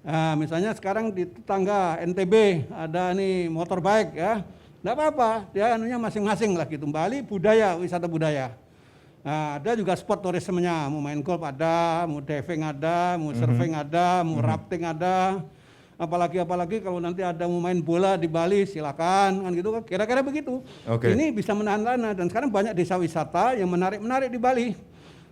Nah, misalnya sekarang di tetangga NTB ada nih motorbike ya, nggak apa-apa, dia anunya masing-masing lah gitu. Bali budaya, wisata budaya. Nah, ada juga spot turismenya, mau main golf ada, mau diving ada, mau surfing ada, mau rafting ada. Apalagi kalau nanti ada mau main bola di Bali silakan kan gitu, kira-kira begitu. Ini bisa menahan dana dan sekarang banyak desa wisata yang menarik di Bali.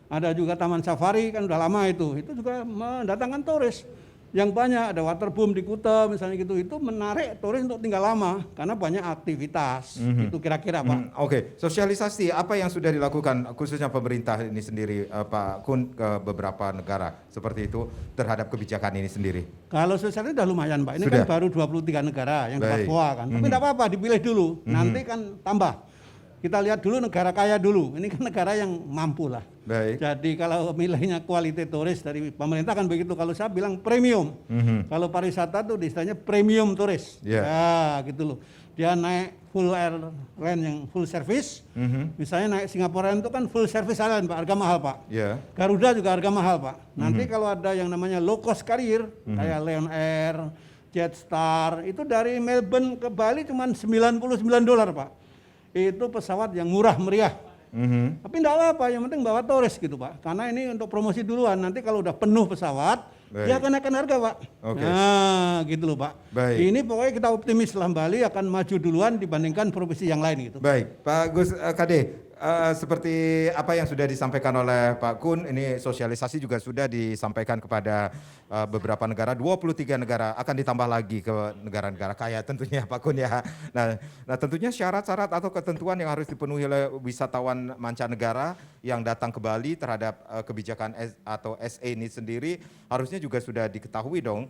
Ada juga taman safari kan udah lama itu juga mendatangkan turis yang banyak. Ada waterboom di Kuta misalnya gitu, itu menarik turis untuk tinggal lama karena banyak aktivitas. Itu kira-kira Pak. Sosialisasi apa yang sudah dilakukan khususnya pemerintah ini sendiri Pak Kun ke beberapa negara seperti itu terhadap kebijakan ini sendiri? Kalau sosialisasi udah lumayan Pak, ini Sudah. kan baru 23 negara yang ke Papua kan. Tapi enggak apa-apa, dipilih dulu, nanti kan tambah. Kita lihat dulu negara kaya dulu, ini kan negara yang mampu lah. Baik. Jadi kalau milihnya kualitas turis dari pemerintah kan begitu, kalau saya bilang premium. Kalau pariwisata tuh istilahnya premium turis. Ya gitu loh. Dia naik full airline yang full service, misalnya naik Singapura itu kan full service airline Pak, harga mahal Pak. Garuda juga harga mahal Pak. Nanti kalau ada yang namanya low cost carrier, kayak Lion Air, Jetstar, itu dari Melbourne ke Bali cuma $99 Pak. Itu pesawat yang murah meriah. Tapi enggak apa-apa, yang penting bawa turis gitu Pak. Karena ini untuk promosi duluan, nanti kalau udah penuh pesawat, dia akan naikkan harga Pak. Nah gitu loh Pak. Ini pokoknya kita optimis lah Bali akan maju duluan dibandingkan provinsi yang lain gitu. Baik, Pak Gus Kade, seperti apa yang sudah disampaikan oleh Pak Kun, ini sosialisasi juga sudah disampaikan kepada beberapa negara, 23 negara, akan ditambah lagi ke negara-negara kaya tentunya Pak Kun ya. Nah tentunya syarat-syarat atau ketentuan yang harus dipenuhi oleh wisatawan mancanegara yang datang ke Bali terhadap kebijakan atau SE ini sendiri harusnya juga sudah diketahui dong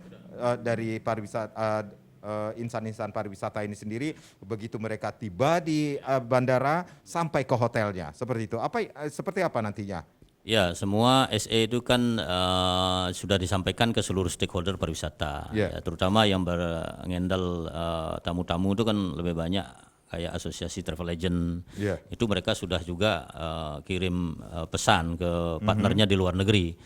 dari pariwisata. Insan-insan pariwisata ini sendiri begitu mereka tiba di bandara sampai ke hotelnya seperti itu. Seperti apa nantinya? Ya, semua SE itu kan sudah disampaikan ke seluruh stakeholder pariwisata, ya, terutama yang mengendal tamu-tamu itu kan lebih banyak kayak asosiasi travel agent. Itu mereka sudah juga kirim pesan ke partnernya di luar negeri.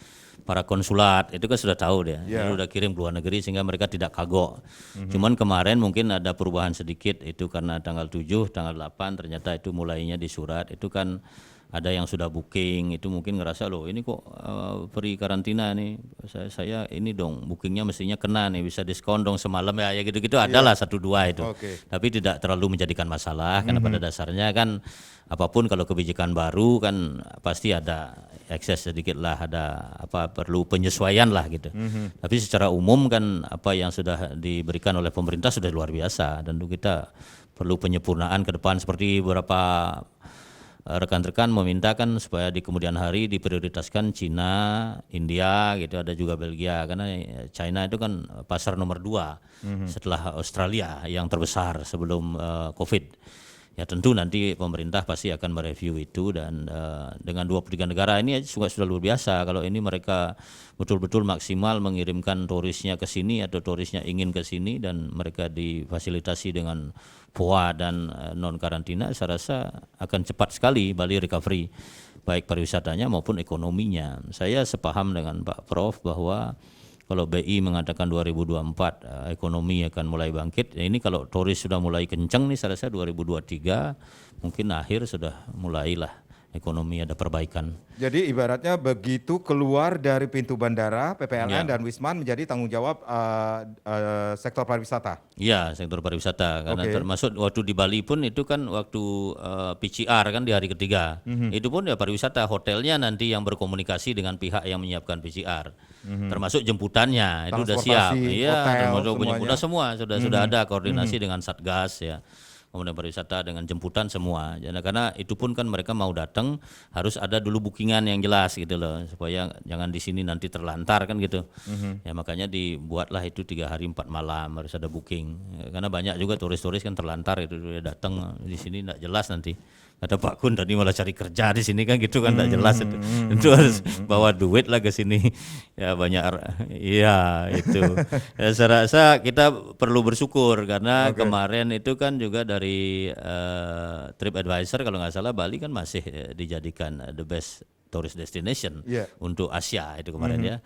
Para konsulat itu kan sudah tahu dia, udah kirim ke luar negeri sehingga mereka tidak kagok. Cuman kemarin mungkin ada perubahan sedikit itu karena tanggal 7, tanggal 8 ternyata itu mulainya di surat itu kan ada yang sudah booking itu mungkin ngerasa loh ini kok free karantina nih saya ini dong bookingnya mestinya kena nih bisa diskon dong semalam ya gitu-gitu adalah 1-2 itu. Tapi tidak terlalu menjadikan masalah karena pada dasarnya kan apapun kalau kebijakan baru kan pasti ada ekses sedikit lah, ada perlu penyesuaian lah gitu. Tapi secara umum kan apa yang sudah diberikan oleh pemerintah sudah luar biasa dan kita perlu penyempurnaan ke depan seperti beberapa rekan-rekan meminta kan supaya di kemudian hari diprioritaskan Cina, India gitu, ada juga Belgia karena China itu kan pasar nomor 2 setelah Australia yang terbesar sebelum Covid. Ya tentu nanti pemerintah pasti akan mereview itu dan dengan 23 negara ini juga sudah luar biasa kalau ini mereka betul-betul maksimal mengirimkan turisnya ke sini atau turisnya ingin ke sini dan mereka difasilitasi dengan VOA dan non karantina, saya rasa akan cepat sekali Bali recovery baik pariwisatanya maupun ekonominya. Saya sepaham dengan Pak Prof bahwa kalau BI mengatakan 2024 ekonomi akan mulai bangkit, ya ini kalau turis sudah mulai kencang nih saya rasa 2023 mungkin akhir sudah mulailah ekonomi ada perbaikan. Jadi ibaratnya begitu keluar dari pintu bandara, PPLN dan Wisman menjadi tanggung jawab sektor pariwisata. Iya, sektor pariwisata karena termasuk waktu di Bali pun itu kan waktu PCR kan di hari ketiga. Itu pun ya pariwisata, hotelnya nanti yang berkomunikasi dengan pihak yang menyiapkan PCR. Termasuk jemputannya itu sudah siap. Iya, termasuk penjemputan semua sudah ada koordinasi dengan Satgas ya. Kemudian pariwisata dengan jemputan semua. Karena itu pun kan mereka mau datang harus ada dulu bookingan yang jelas gitu loh supaya jangan di sini nanti terlantar kan gitu. Ya makanya dibuatlah itu 3 hari 4 malam harus ada booking. Karena banyak juga turis-turis kan terlantar itu dia datang di sini enggak jelas nanti. Kata Pak Kun tadi malah cari kerja di sini kan gitu kan enggak jelas itu. Itu harus bawa duit lah ke sini. Ya banyak iya itu. Ya, saya rasa kita perlu bersyukur karena kemarin itu kan juga dari TripAdvisor kalau nggak salah Bali kan masih dijadikan the best tourist destination untuk Asia itu kemarin ya.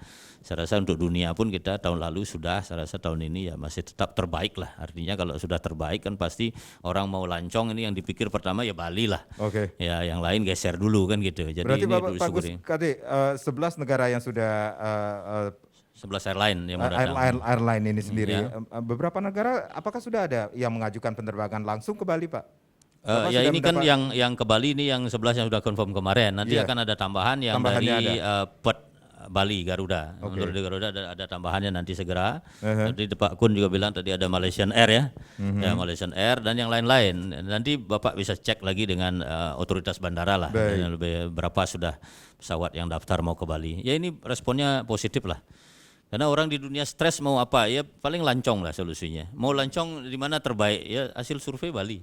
Saya rasa untuk dunia pun kita tahun lalu sudah, saya rasa tahun ini ya masih tetap terbaik lah. Artinya kalau sudah terbaik kan pasti orang mau lancong ini yang dipikir pertama ya Bali lah. Ya yang lain geser dulu kan gitu. Jadi berarti ini Pak Gus Kade 11 negara yang sudah 11 airline yang mau datang. Airline ini sendiri. Beberapa negara apakah sudah ada yang mengajukan penerbangan langsung ke Bali, Pak? Ya ini kan yang ke Bali ini yang 11 yang sudah confirm kemarin. Nanti akan ada tambahan yang dari Perth Bali Garuda. Untuk di Garuda ada tambahannya nanti segera. Tadi Pak Kun juga bilang tadi ada Malaysian Air ya. Ya Malaysian Air dan yang lain-lain. Nanti Bapak bisa cek lagi dengan otoritas bandara lah. Berapa sudah pesawat yang daftar mau ke Bali. Ya ini responnya positif lah. Karena orang di dunia stres mau apa ya paling lancong lah solusinya. Mau lancong di mana terbaik ya hasil survei Bali.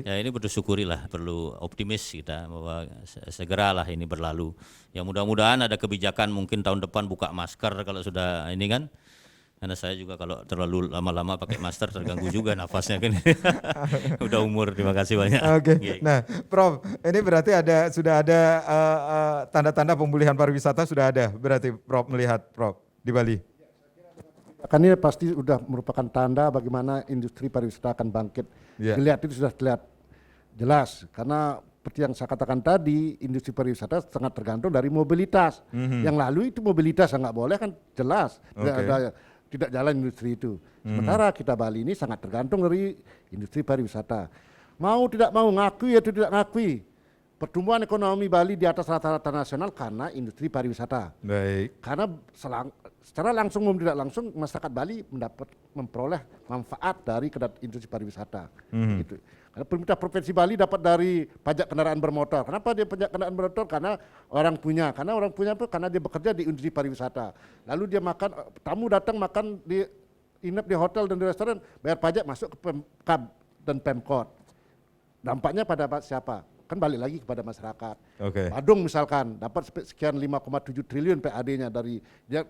Ya ini bersyukurilah, perlu optimis kita bahwa segeralah ini berlalu. Ya mudah-mudahan ada kebijakan mungkin tahun depan buka masker kalau sudah ini kan. Karena saya juga kalau terlalu lama-lama pakai masker terganggu juga nafasnya kan. Udah umur, terima kasih banyak. Nah, Prof, ini berarti sudah ada tanda-tanda pemulihan pariwisata sudah ada. Berarti Prof melihat Prof di Bali. Kan ini pasti sudah merupakan tanda bagaimana industri pariwisata akan bangkit. Dilihat itu sudah terlihat jelas karena seperti yang saya katakan tadi, industri pariwisata sangat tergantung dari mobilitas. Yang lalu itu mobilitas yang nggak boleh kan jelas tidak jalan industri itu. Sementara kita Bali ini sangat tergantung dari industri pariwisata. Mau tidak mau ngakui atau tidak ngakui, pertumbuhan ekonomi Bali di atas rata-rata nasional karena industri pariwisata. Karena secara langsung maupun tidak langsung masyarakat Bali memperoleh manfaat dari industri pariwisata. Gitu. Karena pemerintah Provinsi Bali dapat dari pajak kendaraan bermotor. Kenapa dia pajak kendaraan bermotor? Karena orang punya. Karena dia bekerja di industri pariwisata. Lalu dia makan, tamu datang makan inap di hotel dan di restoran, bayar pajak masuk ke Pemkab dan Pemkot. Dampaknya pada siapa? Kan balik lagi kepada masyarakat. Badung misalkan dapat sekian 5,7 triliun PAD-nya dari dia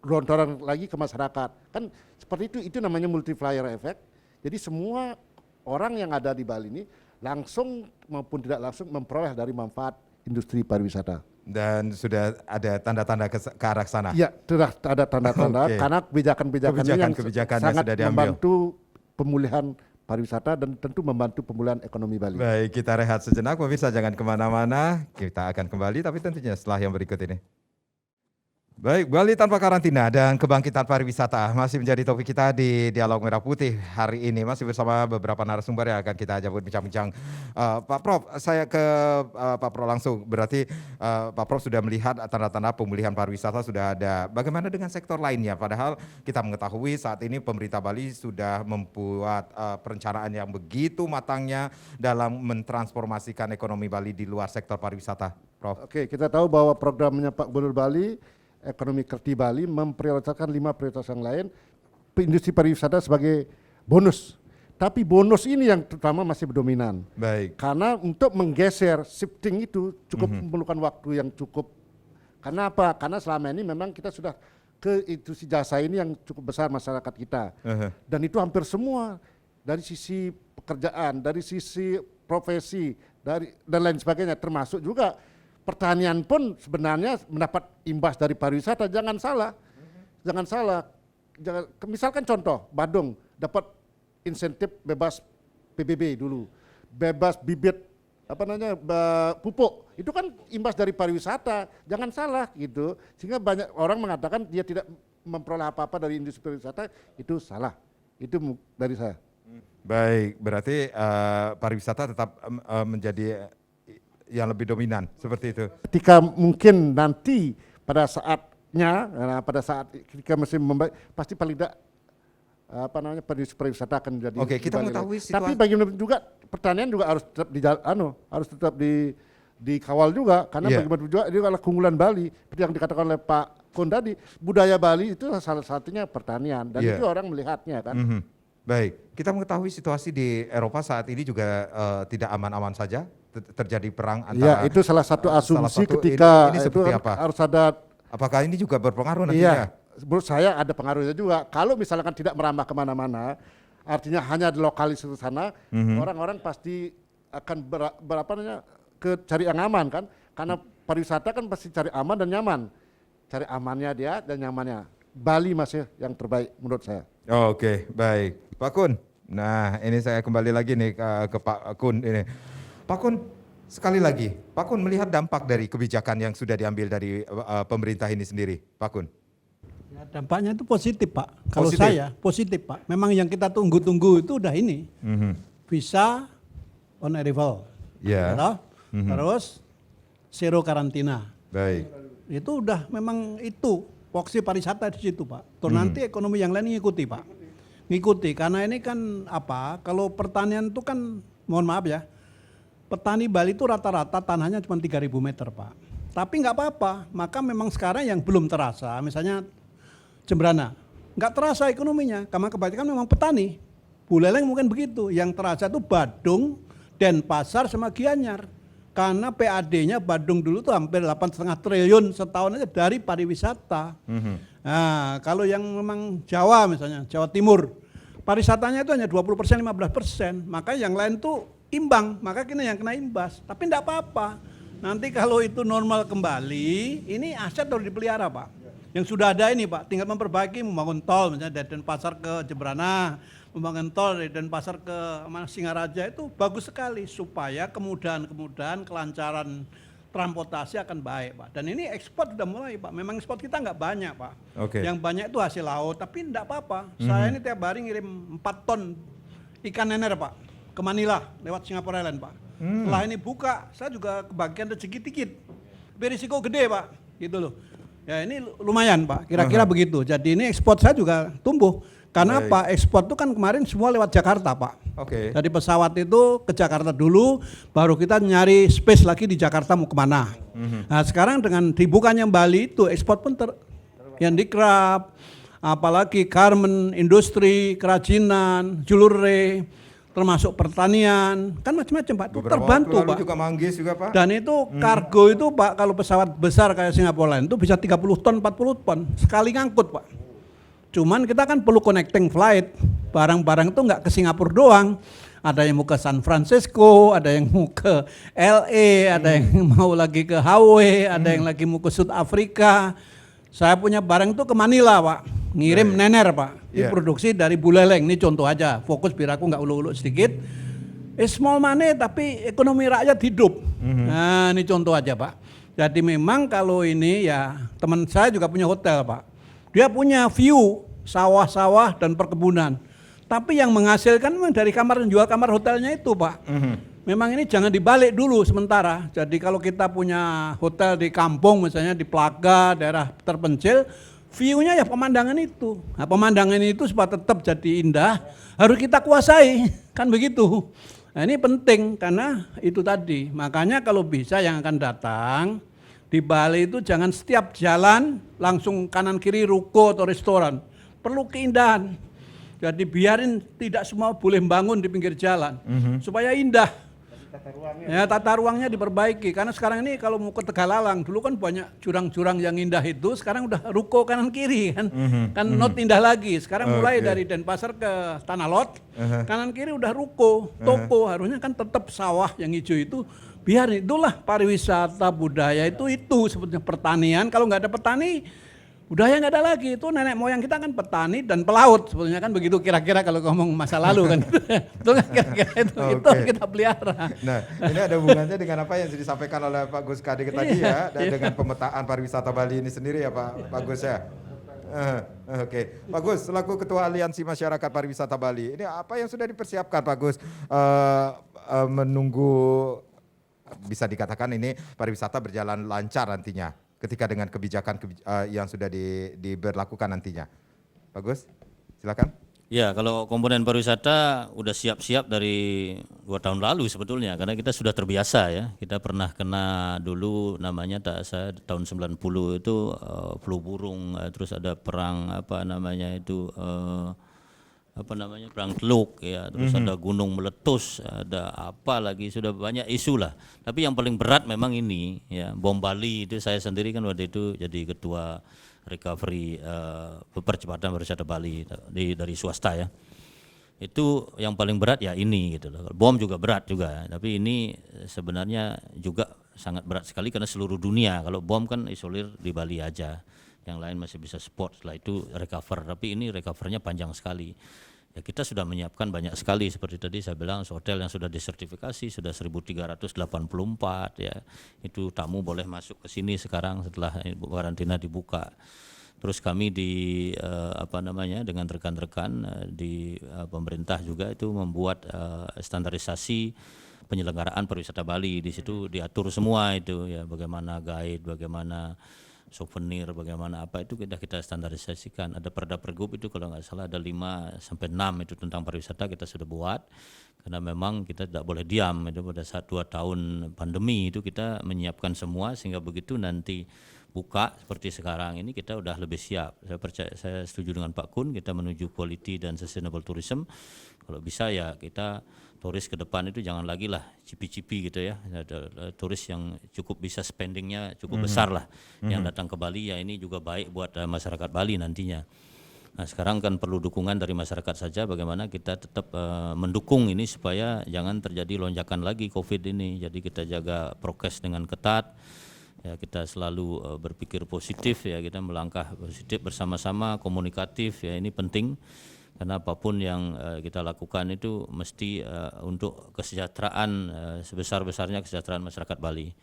gelontoran lagi ke masyarakat. Kan seperti itu namanya multiplier effect. Jadi semua orang yang ada di Bali ini langsung maupun tidak langsung memperoleh dari manfaat industri pariwisata. Dan sudah ada tanda-tanda ke arah sana. Iya, sudah ada tanda-tanda karena kebijakan-kebijakan yang sangat sudah diambil. Membantu pemulihan pariwisata dan tentu membantu pemulihan ekonomi Bali. Baik, kita rehat sejenak, pemirsa jangan kemana-mana. Kita akan kembali, tapi tentunya setelah yang berikut ini. Baik, Bali tanpa karantina dan kebangkitan pariwisata masih menjadi topik kita di Dialog Merah Putih hari ini. Masih bersama beberapa narasumber yang akan kita ajak berbincang-bincang. Pak Prof, saya ke Pak Prof langsung. Berarti Pak Prof sudah melihat tanda-tanda pemulihan pariwisata sudah ada. Bagaimana dengan sektor lainnya? Padahal kita mengetahui saat ini pemerintah Bali sudah membuat perencanaan yang begitu matangnya dalam mentransformasikan ekonomi Bali di luar sektor pariwisata. Prof. Oke, kita tahu bahwa programnya Pak Gubernur Bali, Ekonomi Kreatif Bali, memprioritaskan 5 prioritas yang lain, industri pariwisata sebagai bonus. Tapi bonus ini yang terutama masih dominan. Baik. Karena untuk menggeser shifting itu cukup memerlukan waktu yang cukup. Karena apa? Karena selama ini memang kita sudah ke institusi jasa ini yang cukup besar masyarakat kita. Dan itu hampir semua dari sisi pekerjaan, dari sisi profesi, dan lain sebagainya, termasuk juga pertanian pun sebenarnya mendapat imbas dari pariwisata. Jangan salah. Misalkan contoh, Badung dapat insentif bebas PBB dulu, bebas bibit pupuk, itu kan imbas dari pariwisata. Jangan salah gitu, sehingga banyak orang mengatakan dia tidak memperoleh apa-apa dari industri pariwisata, itu salah. Itu dari saya. Baik, berarti pariwisata tetap menjadi yang lebih dominan seperti itu. Ketika mungkin nanti pada saatnya, ketika mesin membaik, pasti paling tidak pariwisata akan menjadi. Oke, kita mengetahui situasi. Tapi bagaimanapun juga pertanian juga harus tetap dikawal juga, karena bagaimanapun juga itu adalah keunggulan Bali. Seperti yang dikatakan oleh Pak Kun tadi, budaya Bali itu salah satunya pertanian, dan itu orang melihatnya kan. Baik, kita mengetahui situasi di Eropa saat ini juga tidak aman-aman saja, terjadi perang antara. Iya, itu salah satu asumsi ketika ini itu seperti apa? harus ada. Apakah ini juga berpengaruh nantinya? Iya, menurut saya ada pengaruhnya juga. Kalau misalkan tidak merambah kemana-mana, artinya hanya dilokalisir di sana, orang-orang pasti akan cari yang aman kan? Karena pariwisata kan pasti cari aman dan nyaman. Cari amannya dia dan nyamannya. Bali masih yang terbaik menurut saya. Oke, baik. Pak Kun, nah ini saya kembali lagi nih ke Pak Kun ini. Pak Kun, sekali lagi, Pak Kun melihat dampak dari kebijakan yang sudah diambil dari pemerintah ini sendiri, Pak Kun. Ya, dampaknya itu positif Pak. Kalau Positif? saya positif Pak. Memang yang kita tunggu-tunggu itu udah ini. Visa on arrival. Ya. Terus zero karantina. Baik. Itu udah memang itu fokus pariwisata di situ Pak. Terus nanti ekonomi yang lain ngikuti Pak. Ngikuti karena ini kan kalau pertanian itu kan mohon maaf ya. Petani Bali itu rata-rata tanahnya cuma 3.000 meter Pak. Tapi nggak apa-apa. Maka memang sekarang yang belum terasa misalnya Jembrana. Nggak terasa ekonominya karena kebanyakan memang petani. Buleleng mungkin begitu. Yang terasa itu Badung, Denpasar sama Gianyar. Karena PAD-nya Badung dulu tuh hampir 8,5 triliun setahun aja dari pariwisata. Nah, kalau yang memang Jawa misalnya, Jawa Timur, pariwisatanya itu hanya 20%, 15%. Maka yang lain tuh imbang, maka kita yang kena imbas. Tapi enggak apa-apa. Nanti kalau itu normal kembali, ini aset harus dipelihara Pak. Yang sudah ada ini Pak, tinggal memperbaiki, membangun tol misalnya dari Denpasar ke Jembrana, membangun tol dari Denpasar ke Singaraja itu bagus sekali supaya kemudahan kelancaran transportasi akan baik Pak. Dan ini ekspor sudah mulai Pak. Memang ekspor kita nggak banyak Pak. Yang banyak itu hasil laut, tapi enggak apa-apa. Saya ini tiap hari ngirim 4 ton ikan nener Pak ke Manila lewat Singapore Airlines Pak. Setelah ini buka, saya juga kebagian rezeki dikit. Berisiko gede Pak, gitu loh. Ya ini lumayan Pak, kira-kira begitu. Jadi ini ekspor saya juga tumbuh. Karena apa? Ekspor itu kan kemarin semua lewat Jakarta Pak. Dari pesawat itu ke Jakarta dulu, baru kita nyari space lagi di Jakarta mau kemana. Nah sekarang dengan dibukanya Bali itu ekspor pun handicraft, apalagi garment, industri, kerajinan, jewelry, termasuk pertanian, kan macam-macam Pak. Itu terbantu Pak. Juga manggis juga Pak. Dan itu kargo itu Pak, kalau pesawat besar kayak Singapore Airlines itu bisa 30 ton, 40 ton sekali ngangkut Pak. Cuman kita kan perlu connecting flight, barang-barang itu nggak ke Singapura doang. Ada yang mau ke San Francisco, ada yang mau ke LA, ada yang mau lagi ke Hawaii, ada yang lagi mau ke South Africa. Saya punya barang itu ke Manila Pak, ngirim nener Pak. Ini produksi dari Buleleng, ini contoh aja, fokus biar aku nggak ulu-ulu sedikit. Small money tapi ekonomi rakyat hidup. Nah ini contoh aja Pak. Jadi memang kalau ini ya teman saya juga punya hotel Pak. Dia punya view sawah-sawah dan perkebunan. Tapi yang menghasilkan memang dari kamar jual kamar hotelnya itu Pak. Memang ini jangan dibalik dulu sementara. Jadi kalau kita punya hotel di kampung misalnya di Plaga, daerah terpencil, view-nya ya pemandangan itu. Nah, pemandangan itu supaya tetap jadi indah harus kita kuasai, kan begitu. Nah, ini penting karena itu tadi. Makanya kalau bisa yang akan datang di Bali itu jangan setiap jalan langsung kanan kiri ruko atau restoran. Perlu keindahan. Jadi biarin tidak semua boleh bangun di pinggir jalan supaya indah. Ya, tata ruangnya diperbaiki karena sekarang ini kalau mau ke Tegalalang dulu kan banyak jurang-jurang yang indah itu, sekarang udah ruko kanan kiri kan, not indah lagi. Sekarang mulai dari Denpasar ke Tanah Lot, kanan kiri udah ruko, toko, harusnya kan tetap sawah yang hijau itu. Biar itulah pariwisata budaya itu sebetulnya pertanian. Kalau nggak ada petani, budaya nggak ada lagi. Itu nenek moyang kita kan petani dan pelaut sebetulnya kan begitu kira-kira kalau ngomong masa lalu kan. Itu kan kira-kira itu kita pelihara. Nah, ini ada hubungannya dengan apa yang disampaikan oleh Pak Gus Kadik tadi ya, dan dengan pemetaan pariwisata Bali ini sendiri ya Pak Gus ya. Oke, Pak Gus selaku Ketua Aliansi Masyarakat Pariwisata Bali, ini apa yang sudah dipersiapkan Pak Gus menunggu bisa dikatakan ini pariwisata berjalan lancar nantinya ketika dengan kebijakan yang sudah diberlakukan nantinya. Pak Gus, silakan. Ya, kalau komponen pariwisata udah siap-siap dari 2 tahun lalu sebetulnya, karena kita sudah terbiasa ya. Kita pernah kena dulu namanya saya tahun 90 itu flu burung, terus ada perang perang Teluk ya, terus ada gunung meletus, ada apa lagi, sudah banyak isu lah. Tapi yang paling berat memang ini ya, bom Bali itu. Saya sendiri kan waktu itu jadi ketua recovery percepatan pariwisata Bali dari swasta ya. Itu yang paling berat ya ini gitu loh. Bom juga berat juga, tapi ini sebenarnya juga sangat berat sekali karena seluruh dunia. Kalau bom kan isolir di Bali aja, yang lain masih bisa support, setelah itu recover. Tapi ini recovernya panjang sekali. Ya, kita sudah menyiapkan banyak sekali seperti tadi saya bilang, hotel yang sudah disertifikasi sudah 1.384 ya. Itu tamu boleh masuk ke sini sekarang setelah karantina dibuka. Terus kami dengan rekan-rekan di pemerintah juga itu membuat standarisasi penyelenggaraan pariwisata Bali. Di situ diatur semua itu ya, bagaimana guide, bagaimana souvenir, bagaimana apa itu kita standarisasikan. Ada Perda Pergub itu kalau nggak salah ada 5 sampai 6 itu tentang pariwisata kita sudah buat, karena memang kita tidak boleh diam itu pada saat 2 tahun pandemi itu kita menyiapkan semua sehingga begitu nanti buka seperti sekarang ini kita udah lebih siap. Saya setuju dengan Pak Kun, kita menuju quality dan sustainable tourism. Kalau bisa ya kita turis ke depan itu jangan lagi lah cipi-cipi gitu ya. Ada turis yang cukup bisa spendingnya cukup besar lah yang datang ke Bali, ya ini juga baik buat masyarakat Bali nantinya. Nah sekarang kan perlu dukungan dari masyarakat saja, bagaimana kita tetap mendukung ini supaya jangan terjadi lonjakan lagi COVID ini. Jadi kita jaga prokes dengan ketat. Ya, kita selalu berpikir positif ya, kita melangkah positif bersama-sama, komunikatif ya, ini penting karena apapun yang kita lakukan itu mesti untuk kesejahteraan sebesar-besarnya kesejahteraan masyarakat Bali.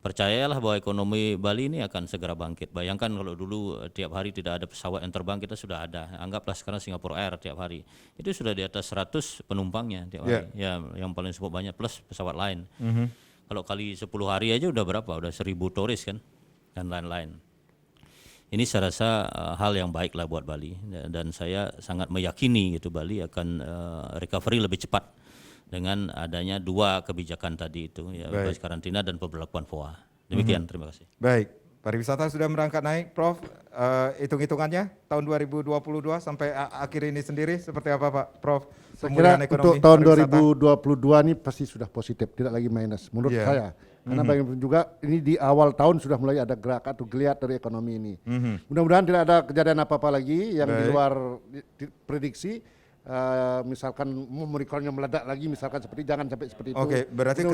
Percayalah bahwa ekonomi Bali ini akan segera bangkit. Bayangkan kalau dulu tiap hari tidak ada pesawat yang terbang, kita sudah ada. Anggaplah sekarang Singapore Air tiap hari itu sudah di atas 100 penumpangnya tiap hari. Ya, yang paling cukup banyak plus pesawat lain. Kalau kali 10 hari aja udah berapa? Udah 1.000 turis kan, dan lain-lain. Ini saya rasa hal yang baik lah buat Bali, dan saya sangat meyakini gitu Bali akan recovery lebih cepat dengan adanya 2 kebijakan tadi itu, ya, bebas karantina dan pemberlakuan FOA. Demikian, terima kasih. Baik, pariwisata sudah merangkak naik, Prof. Hitung-hitungannya tahun 2022 sampai akhir ini sendiri seperti apa Pak, Prof? Saya kira untuk tahun 2022 ini pasti sudah positif, tidak lagi minus menurut saya. Karena bagaimanapun juga ini di awal tahun sudah mulai ada gerak atau geliat dari ekonomi ini. Mudah-mudahan tidak ada kejadian apa-apa lagi yang di luar prediksi. Misalkan memorikalnya meledak lagi, misalkan jangan sampai seperti itu. Oke, berarti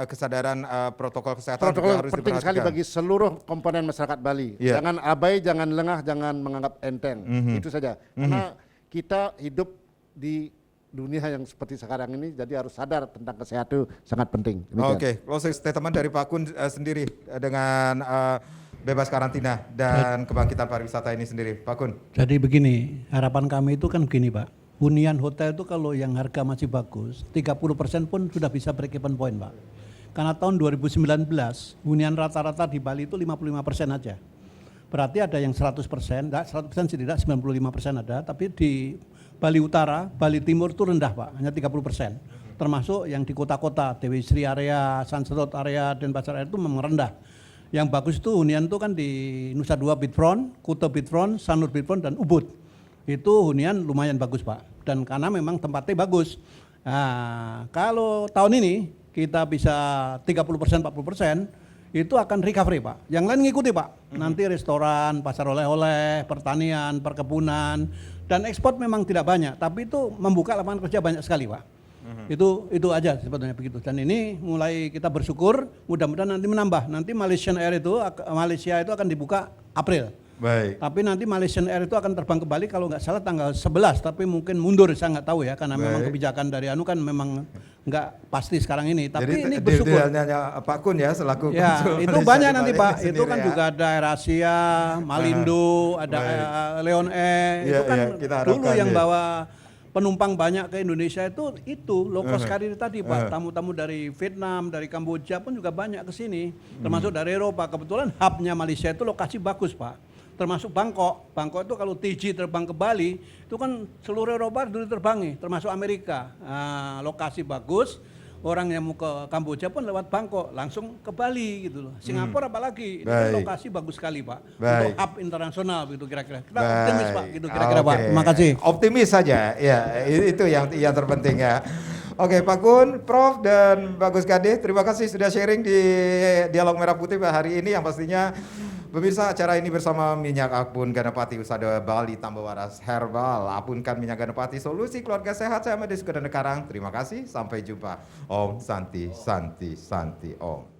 kesadaran protokol kesehatan protokol juga harus penting sekali bagi seluruh komponen masyarakat Bali. Jangan abai, jangan lengah, jangan menganggap enteng. Itu saja. Karena kita hidup di dunia yang seperti sekarang ini, jadi harus sadar tentang kesehatan sangat penting. Oke, closing statement dari Pak Kun sendiri dengan bebas karantina dan kebangkitan pariwisata ini sendiri, Pak Kun. Jadi begini, harapan kami itu kan begini Pak, hunian hotel itu kalau yang harga masih bagus, 30% pun sudah bisa break even point Pak. Karena tahun 2019 hunian rata-rata di Bali itu 55% aja. Berarti ada yang 100%, enggak 100% tidak, 95% ada, tapi di Bali Utara, Bali Timur itu rendah Pak, hanya 30%. Termasuk yang di kota-kota, Dewi Sri area, Sunserot area, Denpasar area itu memang rendah. Yang bagus itu hunian itu kan di Nusa Dua Beachfront, Kuta Beachfront, Sanur Beachfront dan Ubud. itu hunian lumayan bagus Pak. Dan karena memang tempatnya bagus. Nah, kalau tahun ini kita bisa 30%, 40%, itu akan recovery Pak. Yang lain ngikuti Pak. Nanti restoran, pasar oleh-oleh, pertanian, perkebunan, dan ekspor memang tidak banyak. Tapi itu membuka lapangan kerja banyak sekali Pak. Itu aja sebetulnya begitu. Dan ini mulai kita bersyukur, mudah-mudahan nanti menambah. Nanti Malaysia itu akan dibuka April. Baik. Tapi nanti Malaysian Air itu akan terbang ke Bali kalau nggak salah tanggal 11, tapi mungkin mundur, saya nggak tahu ya, karena memang kebijakan dari kan memang nggak pasti sekarang ini. Tapi Jadi ini bersyukur. deal-dealnya Pak Kun ya selaku Ya, konsul itu Malaysia banyak di nanti Bali Pak. sendiri Itu kan ya. juga ada AirAsia, Malindo, ada Leon Air. Iya, Itu kan iya, kita dulu harapkan yang ya. bawa penumpang banyak ke Indonesia itu low cost carrier tadi Pak. Tamu-tamu dari Vietnam, dari Kamboja pun juga banyak ke sini. Termasuk dari Eropa. Kebetulan hubnya Malaysia itu lokasi bagus Pak. Termasuk Bangkok. Bangkok itu kalau TG terbang ke Bali, itu kan seluruh Eropa dulu terbangi, termasuk Amerika. Nah, lokasi bagus, orang yang mau ke Kamboja pun lewat Bangkok, langsung ke Bali gitu loh. Singapura apalagi, ini kan lokasi bagus sekali Pak. Untuk hub internasional gitu kira-kira. Kita optimis Pak, gitu kira-kira Pak. Terima kasih. Optimis saja, ya itu yang terpenting ya. Oke Pak Kun, Prof dan Bagus Kade, terima kasih sudah sharing di Dialog Merah Putih hari ini yang pastinya pemirsa acara ini bersama Minyak Apun Ganapati Usada Bali Tambah Waras Herbal. Apunkan Minyak Ganapati, solusi keluarga sehat. Saya Made Sukadana Karang. Terima kasih, sampai jumpa. Om Santi Santi Santi Om.